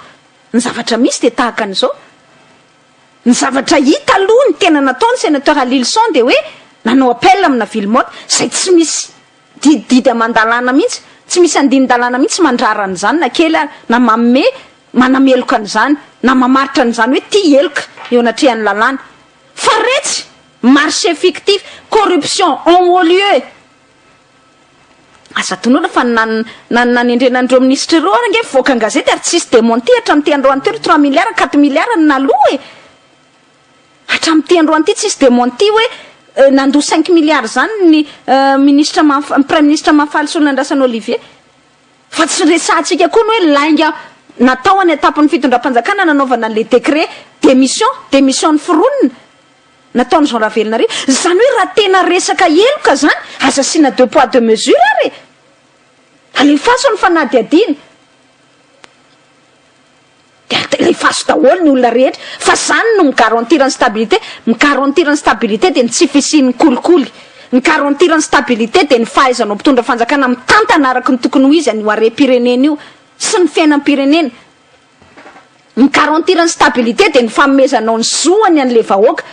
ny zavatra misy de tahaka an'izao ny zavatra hita aloha ny tena nataony sénateur Lilson de hoe nanao appel amina ville morte zay tsy misy dididy amandalana mihitsy tsy misy andinin-dalàna mihitsy mandrarany zany na kely na manome manameloka an'izany na mamaritra an'izany hoe ty eloka eo anatrehan'ny lalàna fa retsy marché fictif corruption en haut lieu asa tonona fa nanendrenandreo ministre reo ary nge voaka ny gazety ary tsisy démenti hatramin'ny ty androany teo 3 milliards 4 milliards ny naloha hatramin'ny ty androany ty tsisy démenti hoe nando 5 milliards zany ny ministre premier ministre mahafaly Solona andrasana Olivier fa tsy resahatsika koa ny hoe lainga natao any etapin'ny fitondram-panjakana nanaovana le décret démission ny fironina nataony Jean Ravelonarivo zany hoe raha tena resaka eloka zany azasiana deux poids deux mesures ary alefaso ny fanadiadina lefaso daholo ny olona rehetra fa zany no migarantirany stabilité de ny tsy fisian'ny kolikoly migarantirany stabilité de ny fahaizanao mpitondra fanjakana mitantana araky ny tokony ho izy any oare-pirenena io sy ny fiainam-pirenena migarantirany stabilité de ny famezanao ny zoany an'le vahoaka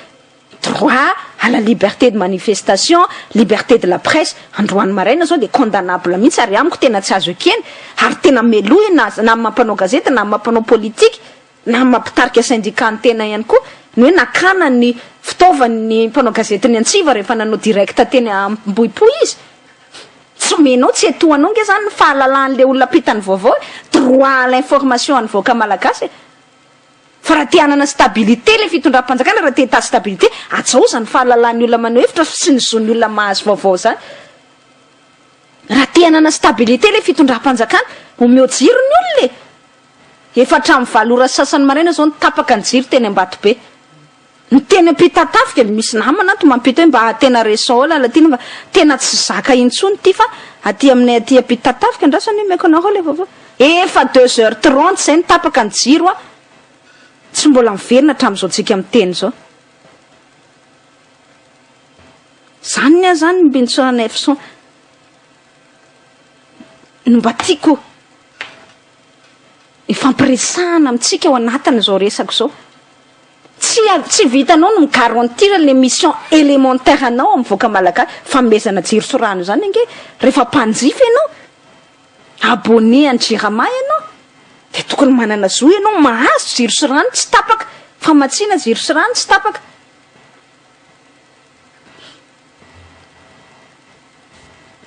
droit à la liberté de manifestation liberté de la presse androany maraina zao de condamnable mihitsy ary amiko tena tsy azo ekeny ary tena meloy na mampanao gazety na mampanao politique na mampitarika syndicat ny tena ihany koa ny hoe nakana ny fitaovan'ny mpanao gazety ny Antsiva rehefa nanao direct teny amboipoy izy tsy menao tsy etoanao nge zany ny fahalalan'le olona pitany vaovao droit à l'information any voaka malagasy fa raha te hanana stabilité le fitondram-panjakana raha te hita stabilité atsao zany fahalalan'ny olona manao hevitra sy ny zon'ny olona mahazo vaovao zany raha te hanana stabilité le fitondram-panjakana omeo jiro ny olona efa hatramin'ny valora sasany maraina zao nitapaka ny jiro teny Ambatobe ny teny ampitatafika misy namana to mampita hoe mba tena raison lala ty fa tena tsy zaka intsony ty fa aty aminay aty ampitatafika andrasany meko anao le vaovao efa 2h30 zay nitapaka ny jiro tsy mbola miverina hatramin'izao tsika miteny zao zany nia zany ny Binsoana Evson no mba tiako ifampiresahana amitsika ao anatiny zao resako zao tsy vitanao no migarantir le mission élémentaire anao amin'ny voaka malagasy famezana jiro sy rano zany ange rehefa mpanjify ianao abonné Andriama ianao de tokony manana zo ianao mahazo jiro sy rano tsy tapaka famatsiana jiro sy rano tsy tapaka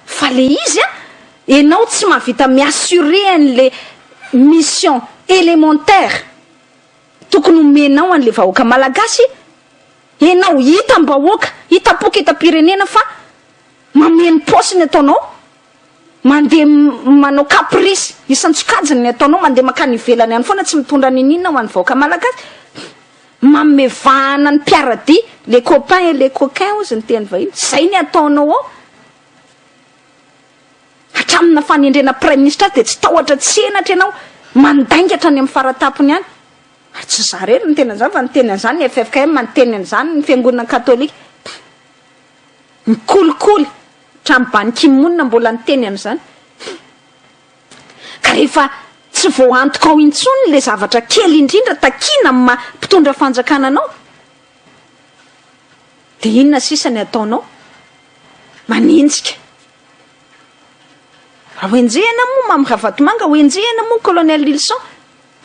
fa le izy ianao tsy mahavita miassurer an'le mission élémentaire tokony omenao an'le vahoaka malagasy ianao hita mbahoaka hitapoka etam-pirenena fa mameno paosiny ataonao mandeha manao caprice isan-tsokajiny ny ataonao mandeha makany ivelany ihany foana tsy mitondra ninina ho an'ny vahoaka malagasy mamevahana ny mpiarady les copains et les coquins ozy ny teny vahiny zay ny ataonao ao hatramina fanendrena prime ministre de tsy tahotra tsy enatra ianao mandaingatra any amin'ny faratapony any tsy za rery ny tena an'izany fa ny teny an'izany ny FFKM manonteny an'izany ny fiangonana katolika mikolikoly trambany kimonina mbola niteny an'izany ka rehefa tsy voantoka ao intsony le zavatra kely indrindra takina amin'ny mpitondra fanjakana anao de inona sisany ataonao maninjika raha hoenjehana moa mamyravatomanga hoenjehana moa colonel Lilson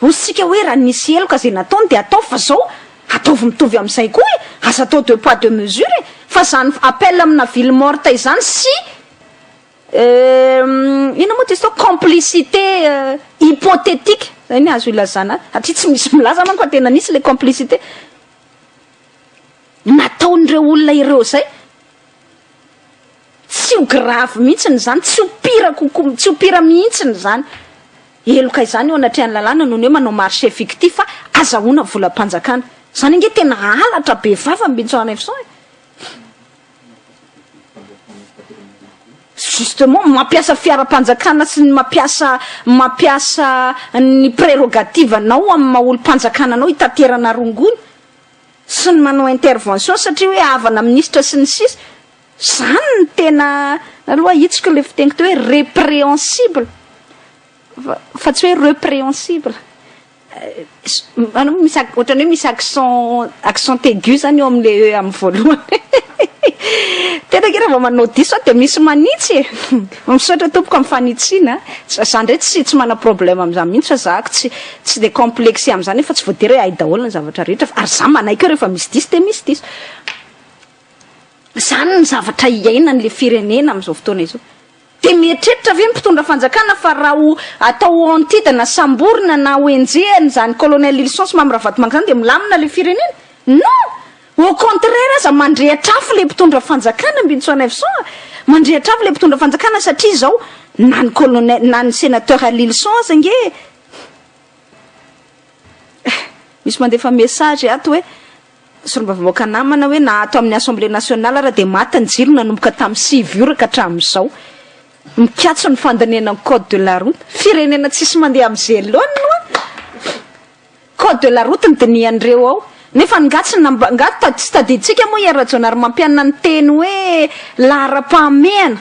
osika hoe raha nisy eloka zay nataony de atao fa zao ataovy mitovy amin'izay koa aza atao deux poids deux mesures fa zany appel amina ville morte izany sy ina moa testo complicité hypothétique zay ny azo ilazana atria tsy misy milaza manko fa tena nisy le complicité nataon'ireo olona ireo zay tsy ho grave mihitsiny zany tsy ho pira kokoa tsy ho pira mihitsiny zany eloka izany eo anatrehany lalàna noho ny hoe manao marché fictif fa azahoana volam-panjakana zany nge tena halatra be vava mbintsona efson justement mampiasa fiara-panjakana sy ny mampiasa ny prérogative anao amin'ny maha-olo-panjakana anao hitaterana rongony sy ny manao intervention satria hoe havana ministre sy ny sisa zany ny tena aloha hitsika le fitegniko hoe répréhensible fa tsy hoe répréhensible misy ohatrany hoe misy accent aigu zany eo am'le amin'ny voalohany tena ke raha vao manao diso de misy manitsy misaotra tompoko amin'ny fanitsiana za ndray tsy mana problème am'izany mihitsy fa zahako tsy de complexé am'izany fa tsy voatery hoe hay daholo ny zavatra rehetra fa ary za manaiky eo rehefa misy diso de misy diso zany ny zavatra iainan'le firenena am'izao fotoana izao de mietreritra ve mpitondra fanjakana fa raha ho atao antidana samborina na hoenjehany zany colonel Lilson sy mamyravatomanga zany de milamina le firenena non au contraire aza mandrehatrafo le mpitondra fanjakana mbintsona efson mandrehatrafo le mpitondra fanjakana satria zao na ny colonel na ny sénateur Lilson aza nge misy mandefa message ato hoe sorobavamoaka namana hoe na ato amin'ny assemblée nationale raha de maty ny jiro nanomboka tamin'ny 6 ora ka hatramin'izao mikatso ny fandaniana code de la route firenena tsisy mandeha am'izay loany noa code de la route ny dinian'ireo ao nefa ngaty tsy tadiditsika moa iarajonary mampianina ny teny hoe lahara-pahamehana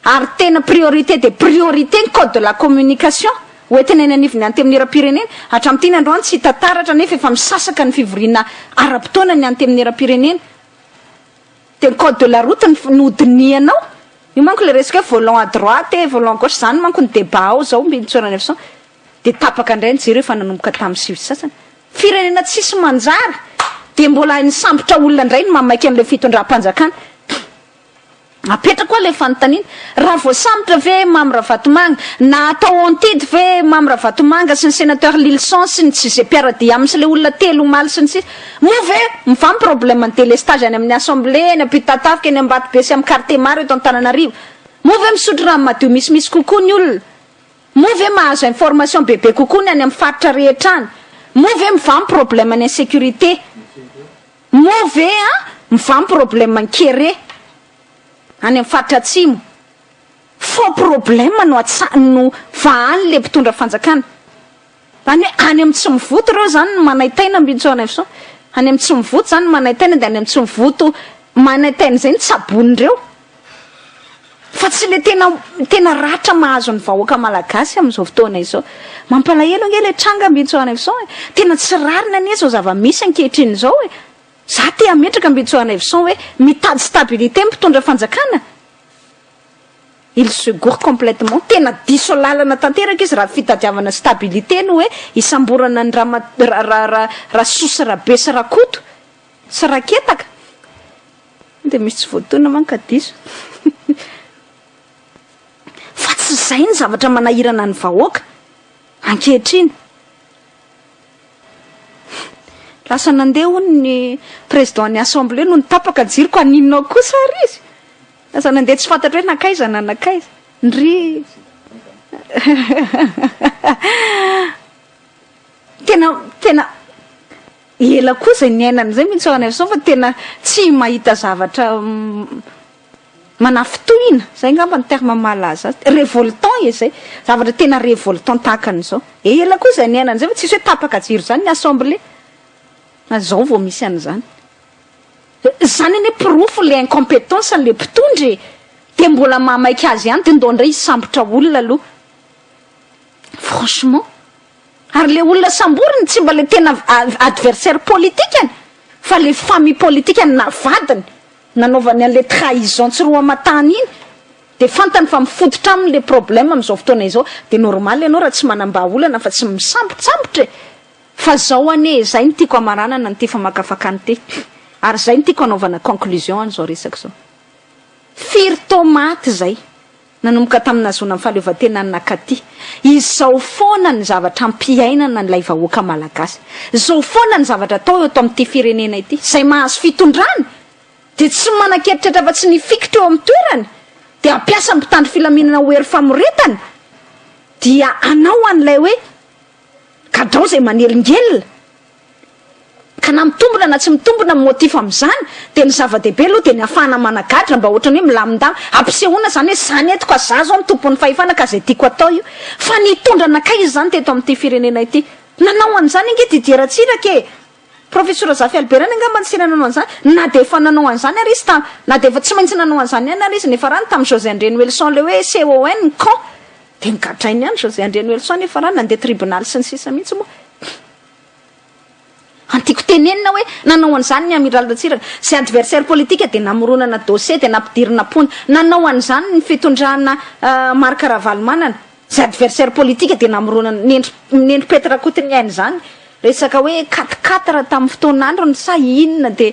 ary tena priorité de priorité ny code de la communication oenteneny anivony anty amin'ny era-pirenena hatramin'ity androany tsy hitataratra nefa efa misasaka ny fivoriana ara-potoana ny anty amin'ny era-pirenena de ny code de la route no dinianao io manko le resaka hoe volant à droite volant à gauche zany manko ny débat ao zao mbinitsorana efson de tapaka indray ny jiro efa nanomboka tamin'ny sivy sasany firenena tsisy manjary de mbola ny sambotra olona indray ny mamaiky an'le fitondram-panjakana apetra koa le fanontaniana raha voasambotra ve mamyravatomanga na atao antidy ve mamyravatomanga sy ny sénateur Lilson sy ny jugé Piaradia aminy sy le olona telo maly sy ny sisa moa ve mivamy problème ny délestage any amin'ny assemblée ny apitatafika ny Ambato be sy amin'ny quartier maro eto Antananarivo moa ve misotro rano madio misimisy kokoa ny olona moa ve mahazo information bebe kokoa ny any amin'ny faritra rehetra any moa ve mivamy problème ny insécurité moa ve mivamy problème ny kere any amin'ny faritra atsimo faux problème no vahany le mpitondra fanjakana zany hoe any amin'ny tsy mivoto reo zany no manaitaina mbintsona efson any amin'ny tsy mivoto zany no manaitaina de any amin'ny tsy mivoto manaitaina zay ny tsabon'ireo fa tsy le tena ratra mahazo ny vahoaka malagasy amin'izao fotoana izao mampalahelo nge le tranga mbintsona efson tena tsy rarina anie zao zava-misy ankehitriny zao za te ametraka mbintsona efson hoe mitady stabilité mpitondra fanjakana il secours complètement tena diso lalana tanteraka izy raha fitadiavana stabilité no hoe isamborana ny raha sosa raha be sa rakoto sa raketaka de misy tsy voatona manka diso fa tsy zay ny zavatra manahirana ny vahoaka ankehitriny. Lasa nandeha hono ny président ny assemblée no nitapaka jiroko aninonao kosa ary izy. Lasa nandeha tsy fantatra hoe nakaiza na nakaiza. Ndry tena ela kosa ny ainany zay mihitsy any fa tena tsy mahita zavatra manafitohina zay ngamba ny terme malaza révoltant izay zavatra tena révoltant takan'izao ela kosa ny ainany zay fa tsisy hoe tapaka jiro zany ny assemblée na zao vao misy an'izany zany ane pirofo le incompétence le mpitondry de mbola mahamaika azy ihany de ndao ndray isambotra olona aloha franchement ary le olona samboriny tsy mba le tena adversaire politique any fa le famille politique any navadiny nanaovany an'le trahison tsy roa matany iny de fantany fa mifototra am'le problème am'izao fotoana izao de normal ianao raha tsy manambah olana fa tsy misambotsambotra fa zao ane zay ny tiako amaranana ny ty famakafakany ty ary zay ny tiako anaovana conclusion an'izao resaka zao firy tomate zay nanomboka taminazona amin'ny fahaleovan-tena nakaty izao foana ny zavatra ampiainana n'ilay vahoaka malagasy zao foana ny zavatra atao eto amin'ity firenena ity zay mahazo fitondrany de tsy manan-keritratra fa tsy nifikitra eo amin'ny toerany de ampiasa mpitandro filaminana hoery famoretany dia anao an'ilay hoe kadao zay manelingelina ka na mitombona na tsy mitombona motif am'izany de ny zava-dehibe aloha de ny afahana managadra mba ohatrany hoe milamindamy ampisehoana zany hoe zany etiko aza zao ny tompon'ny fahefana ka zay tiako atao io fa nitondra nakaizy zany teto amin'ity firenena ity nanao an'izany inge dideratsirake professeur Zafy Albert ny angamba tsy nanao an'izany na de efa nanao an'izany ary izy na de efa tsy maintsy nanao an'izany ihany ary izy nefa rany tamin'ny José André Noelson le hoe CON con de nigadrainy ihany José André Noelson nefa rany nandeha tribunal sy ny sisa mihitsy moa antiko tenenina hoe nanao an'izany ny amiral Ratsiraka sy adversaire politique de namoronana dossier de nampidirina pony nanao an'izany ny fitondrana Marc Ravalomanana sy adversaire politique de namoronana nendry Petra Kotiniainy zany resaka hoe 4-4 tamin'ny fotoan'andro sa inona de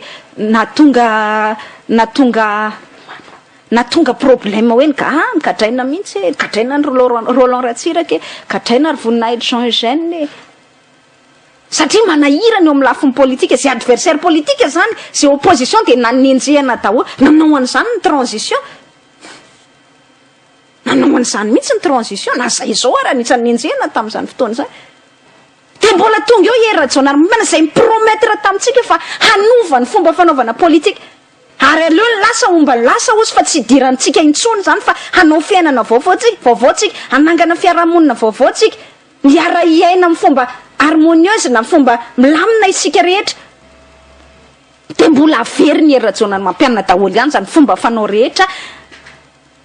natonga problème hoe nikadraina mihitsy nikadraina ny Roland Ratsiraka kadraina ry voninahitra Jean Eugène satria manahirana eo amin'ny lafin'ny politique zay adversaire politique zany zay opposition de nanenjehana daholo nanao an'izany ny transition nanao an'izany mihitsy ny transition na zay zao ara nisan'ny nenjehana tamin'izany fotoana zany de mbola tonga eo Ratsonary mana zay mipromettre tamintsika fa hanova ny fomba fanaovana politique ary aleo lasa omba lasa ozy fa tsy idirantsika intsony zany fa hanao fiainana vaovaotsika hanangana fiarahamonina vaovaotsika miara iaina amin'ny fomba harmonieuse na fomba milamina isika rehetra de mbola averiny Ratsonary mampianana daholo ihany zany fomba fanao rehetra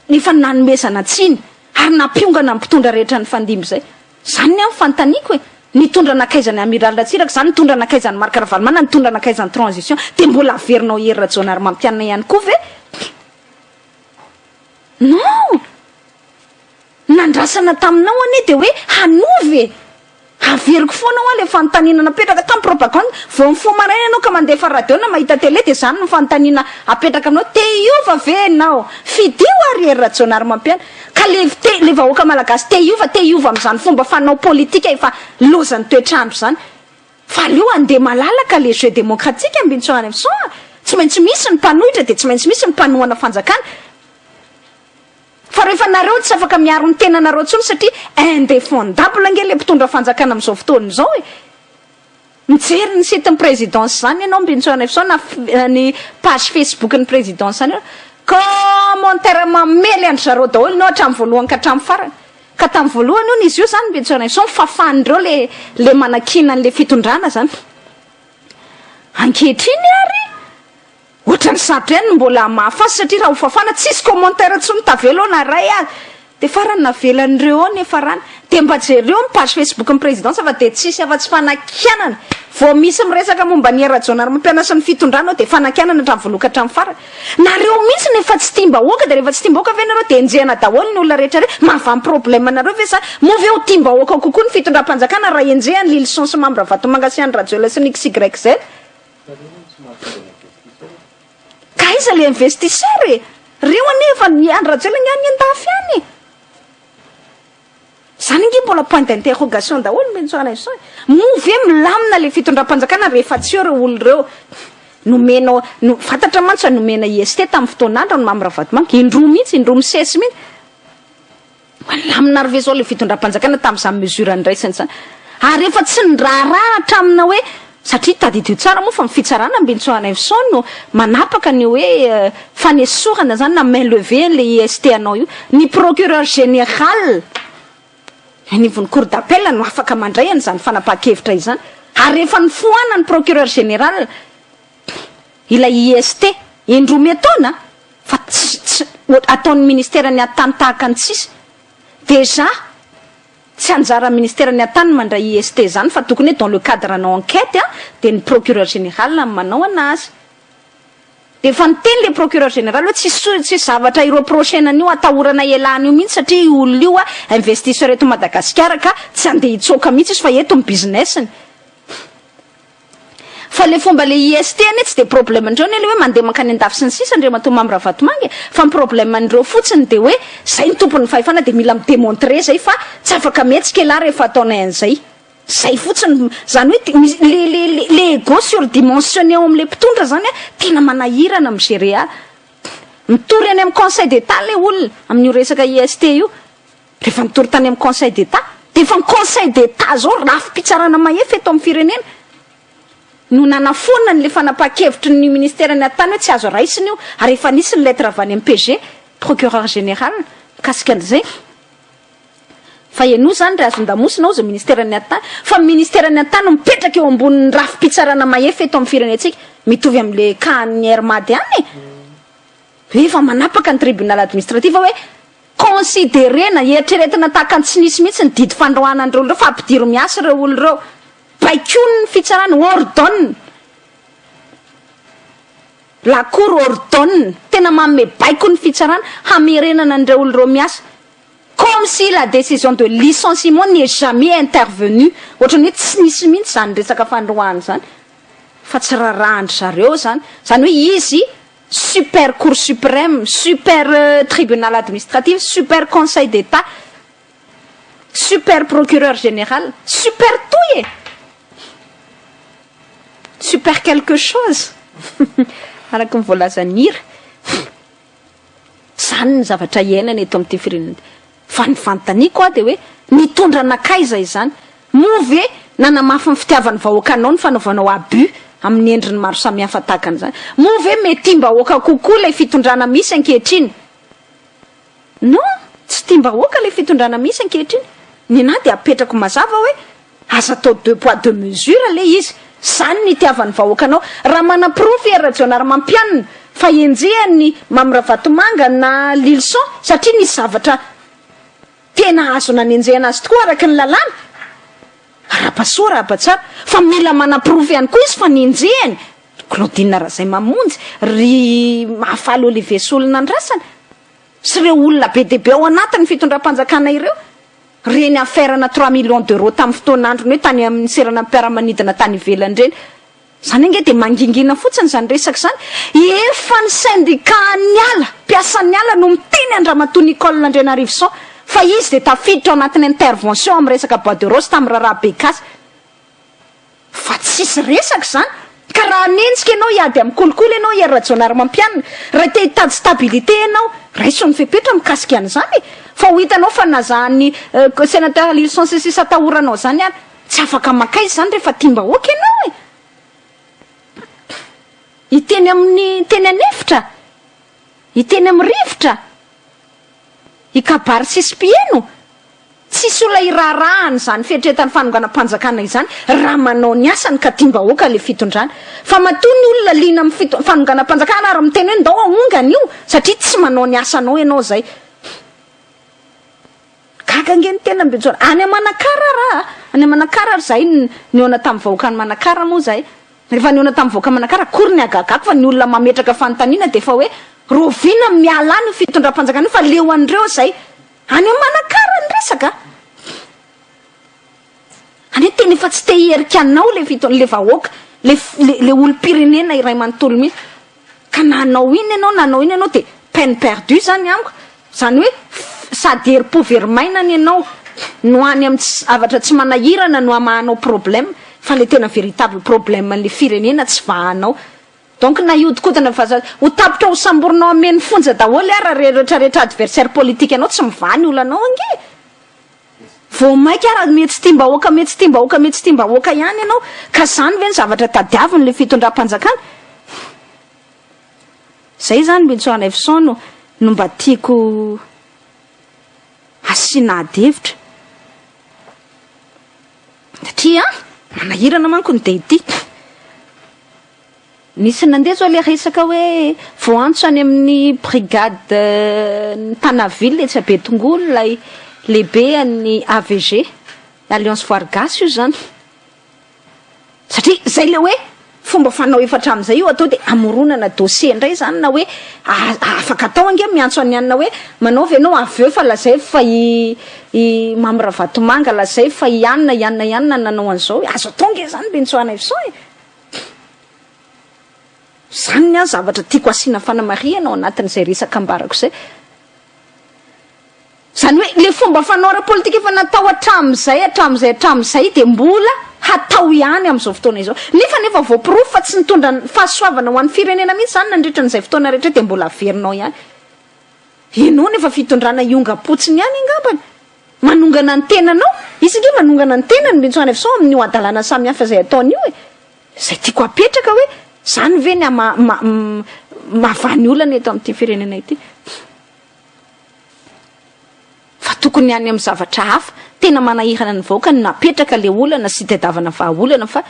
nefa nanomezana tsiny ary nampiongana mpitondra rehetra ny fandimby zay zany ny fantaniko hoe nitondra nakaizany amiral Ratsiraka zany nitondra nakaizany Marc Ravalomanana nitondra nakaizany transition de mbola averinao Ratsonary mampianana ihany koa ve non nandrasana taminao ane de hoe hanovy averiko foana ho le fanontaniana napetraka tamin'ny propagande vao mifomaraina anao ka mandefa radio na mahita télé de zany ny fanontaniana apetraka aminao te iova ve anao fidio ary Ratsonary mampiana ka le vahoaka malagasy te iova am'izany fomba fanao politika efa lozany toetrandro zany fa aleo andeha malalaka le jeu démocratique ambintsony am'son tsy maintsy misy ny mpanohitra de tsy maintsy misy ny mpanohana fanjakana fa rehefa nareo tsy afaka miaro ny tenanareo tsony satria indéfendable nge le mpitondra fanjakana am'izao fotoana zao mijery ny site ny présidence zany ianao mbintsona so na ny page Facebook ny présidence zany commentaire mamely andry zareo daholo nao hatramin'ny voalohany ka hatramin'ny farany ka tamin'ny voalohany io izy io zany mbintsona so mifafandreo le manakinan'le fitondrana zany ankehitriny ary ohatrany sarotra ihany mbola mahafasy satria raha ho fafana tsisy commentaire tsony tavelo na ray azy de farany navelan'ireo nefa rany de mba jereo ny page Facebook ny présidence fa de tsisy afa-tsy fanakianana vao misy miresaka momba ny era-jona ary mampianasa ny fitondrana de fanakianana hatramin'ny voaloka hatramin'ny farany nareo mihitsy nefa tsy timbahoaka de rehefa tsy timbahoaka ve nareo de enjehana daholo ny olona rehetra rehetra mavamy problème nareo ve sa move eo timbahoaka kokoa ny fitondram-panjakana raha enjehany lilson sy membre vatomangasiany radio sy ny XYZ ka iza le investisseur reo anefa ny radio ny any andafy any zany nge mbola point d'interrogation daholo mentsona iso move milamina le fitondram-panjakana rehefa tsy eo reo olo reo nomena no fantatra mantsy nomena IST tamin'ny fotoanandro ny membre vatomanga indroa mihitsy indroa misesy mihitsy malamina ary ve zao le fitondram-panjakana tamin'izany mesure ndraisany zany ary efa tsy ndrarahatra amina hoe satria tadidio tsara moa fa mifitsarana mbintsoana ifson no manapaka ny hoe fanesorana zany na main levée le IST anao io ny procureur général nivon'ny cour d'appel no afaka mandray an'izany fanapaha-kevitra izany ary efa ny foana ny procureur général ilay IST indroa metaona fa ataon'ny ministère ny atany tahaka ny tsisy déjà tsy anjara ministère ny atany mandray IST zany fa tokony hoe dans le cadre anao enquête de ny procureur général manao anazy de fa niteny le procureur général hoe tsy zavatra ireprochena io atahorana ialana io mihitsy satria olona io investisseur eto Madagasikara ka tsy andeha hitsoka mihitsy izy fa eto ny businessny fa le fomba le IST ane tsy de problème andreo ne le hoe mandeha mankany andafy sy ny sisa andreo mato membre vatomanga fa ny problème andreo fotsiny de hoe zay ny tompony fahefana de mila midémontrer zay fa tsy afaka mihetsika la rehefa ataonay an'izay zay fotsiny zany hoe le ego surdimensionné eo am'le mpitondra zany tena manahirana am'gérer mitory any amin'ny conseil d'état le olona amin'io resaka IST io rehefa mitory tany amin'ny conseil d'état de fa ny conseil d'état zao rafim-pitsarana mahefy eto amin'ny firenena no nanafona ny le fanapaha-kevitry ny ministère ny atany hoe tsy azo raisiny io ary efa nisy ny lettre avy any amin'ny PG procureur général mikasika an'izay fa ianao zany raha azon-damosina ao za ministère ny atany fa ministère ny atany mipetraka eo ambonin'ny rafim-pitsarana mahefy eto amin'ny firenetsika mitovy amin'le CAN Mady any efa manapaka ny tribunal administratif hoe considérena eritreretina tahaka ny tsy nisy mihitsy ny didy fandrahoanandreo reo fa ampidiro miasa reo olo reo baikony ny fitsarana ordonne la cour ordonne tena manome baiko ny fitsarana hamerenana andreo olo reo miasa comme si la décision de licenciement n'est jamais intervenue ohatrany hoe tsy nisy mihitsy zany resaka fandrahoana zany fa tsy rarahandry zareo zany hoe izy super cour suprême super tribunal administratif super conseil d'état super procureur général super tout super quelque chose araka mivolazanira zany ny zavatra iainana eto amin'ity firenena fa ny fanontaniako de hoe nitondra anakay zay zany move nanamafy ny fitiavany vahoakanao ny fanaovanao abus amin'ny endriny maro samihafa tahaka an'izany move metimbahoaka kokoa le fitondrana misy ankehitriny non tsy timbahoaka le fitondrana misy ankehitriny ny na de apetrako mazava hoe aza atao 2 poids 2 mesures le izy zany ny tiavany vahoakanao raha manaprofy era-jona ary mampianina fa enjehany membre vatomanga na lilson satria nisy zavatra tena azo nanenjehana azy tokoa araky ny lalàna ara-pasoa raha-batsara fa mila manaprofy ihany koa izy fa nenjehany Claudine Razay mamonjy ry mahafaly Olivier Solona andrasany sy reo olona be dehibe ao anatin'ny fitondram-panjakana ireo reny affairena 3 millions d'euros tamin'ny fotoanandro hoe tany amin'ny serana mpiara-manidina tany ivelany reny zany nge de mangingina fotsiny zany resaka zany efa ny syndicat niala mpiasan'ny ala no miteny Andramatoa Nicole Andrianarivson fa izy de tafiditra ao anatin'ny intervention amin'ny resaka bois de rose tamin'ny Rara Bekasy fa tsisy resaka zany ka raha nentsika ianao iady amin'ny kolokolo ianao era-jonary mampianina raha te hitady stabilité ianao raiso ny fepetra mikasika an'izany fa ho hitanao fa nazahany sénateur Lilson sisy atahoranao zany ary tsy afaka makaizy zany rehefa timbahoaka ianao iteny amin'ny teny anefitra iteny amin'ny rivotra ikabary sisy pieno tsisy ola irarahany zany fieritretan'ny fanonganam-panjakana izany raha manao ny asany ka timbahoaka le fitondrana fa matoa ny olona lina amin'ny fanonganam-panjakana ary miteny hoe ndao aongany io satria tsy manao ny asanao ianao zay gaga nge ny tena mbejoana any Manakara raha any Manakara zay niona tamin'ny vahoakany Manakara moa zay rehefa niona tamin'ny vahoaka Manakara kory ny agagako fa ny olona mametraka fanontaniana de fa hoe rovina miala any fitondram-panjakana fa leo an'ireo zay any Manakara ny resaka any tena efa tsy te hierika anao le vahoaka le olo-pirenena iray manontolo mihitsy ka nanao iny ianao de peine perdue zany amiko zany hoe sady herim-po verimaina ny ianao no any amin'ny zavatra tsy manahirana no amahanao problème fa le tena véritable problème an'le firenena tsy vahanao donc na iodikodana fa ho tapitra ho samborinao ameny fonja daholo ara rehetrarehetra adversaire politique anao tsy mivany olanao ange vao mainka ara mety tsy timbahoaka ihany ianao ka zany ve ny zavatra tadiaviny le fitondram-panjakana zay zany Betsoana Evison no mba tiako asiana adevitra satria manahirana manko ny day ity nisy nandeha zao le resaka hoe vao antso any amin'ny brigade ny Panaville le tsy Betongolo lay lehibe any AVG Alliance Vargas io zany satria zay le hoe fomba fanao efatra amin'izay io atao de amoronana dossier indray zany na hoe afaka atao ange miantso any anina hoe manao ve anao aveo fa lazay fa i Mamy Ravatomanga lazay fa ianina nanao an'izao azo atao nge zany Betsoana Evison zany ny zavatra tiako asiana fanamariana ao anatin'izay resaka ambarako zay zany hoe le fomba fanaora politika efa natao hatramin'izay de mbola hatao ihany amin'izao fotoana izao nefa voapirofo fa tsy nitondra fahasoavana ho an'ny firenena mihitsy zany nandritra n'izay fotoana rehetra de mbola averinao ihany ianao nefa fitondrana iongam-potsiny ihany angambany manongana ny tenanao izy nge manongana ny tenany Betsoana Evison amin'ny adalana samihafa zay ataon'io zay tiako apetraka hoe zany ve ny mahavany olana eto amin'ity firenena ity fa tokony any amin'ny zavatra hafa tena manahirana ny vahoaka ny napetraka le olana sy tadiavana vahaolana fa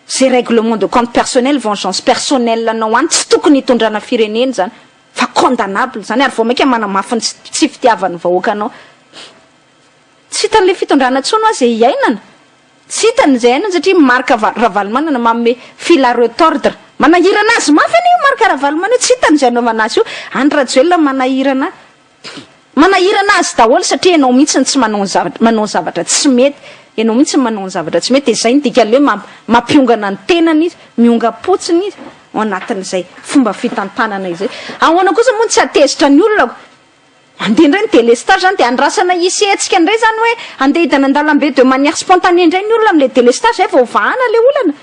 c'est règlement de compte personnel vengeance personnelle anao any tsy tokony hitondrana firenena zany fa condamnable zany ary vao mainka manamafy ny tsy fitiavany vahoaka anao tsy hitan'le fitondrana tsono azy iainana tsy hitany zay ainana satria marka Ravalomanana manome fil à retordre manahirana azy mafy io marka Ravalomanana tsy hitany zay anaovana azy io any Rajoelina manahirana azy daholo satria ianao mihitsy tsy manao zavatra tsy mety ianao mihitsy manao zavatra tsy mety de zay ny dikany hoe mampiongana ny tenany izy mionga-potsiny izy ao anatin'izay fomba fitantanana izay ahoana kosa moa tsy atezitra ny olona andeha indray ny délestage zany de andrasana isihetsika indray zany hoe andeha hidana an-dalambe de manière spontanée indray ny olona am'le délestage zay vao vahana le olana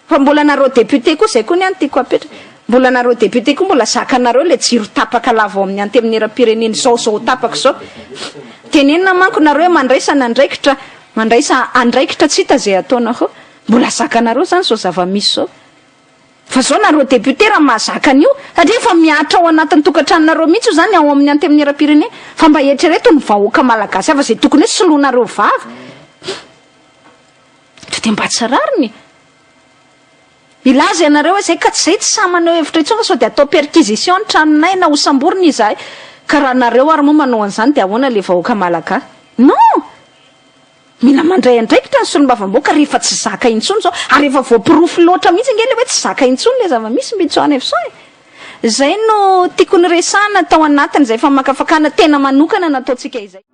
fa mbola nareo député koa zay koa ny any tiako apetra mbola nareo député koa mbola zakanareo le jiro tapaka lava ao amin'ny antemnera-pireneny zao tapaka zao tenenina manko nareo mandraisana andraikitra tsy hita zay ataonareo mbola zakanareo zany zao zava-misy zao fa zao nareo député raha mahazakany io satria efa miatra ao anatin'ny tokantranonareo mihitsy io zany ao amin'ny antemnera-pireneny fa mba eritrereto ny vahoaka malagasy afa zay tokony hoe soloanareo vava de mba tsarariny ilaza ianareo hoe zay ka tsy zay tsy samanao hevitra itsona sao de atao perquisition ny tranonay na hosamboriny izahay ka raha nareo ary moa manao an'izany de ahoana le vahoaka malagasy non mila mandray andraikitra ny solombavam-boaka rehefa tsy zaka intsony zao ary rehefa voapirofo loatra mihitsy nge le hoe tsy zaka intsony le zava-misy Betsoana Evison zay no tiako ny resahana tao anatin' zay famakafakana tena manokana nataontsika izay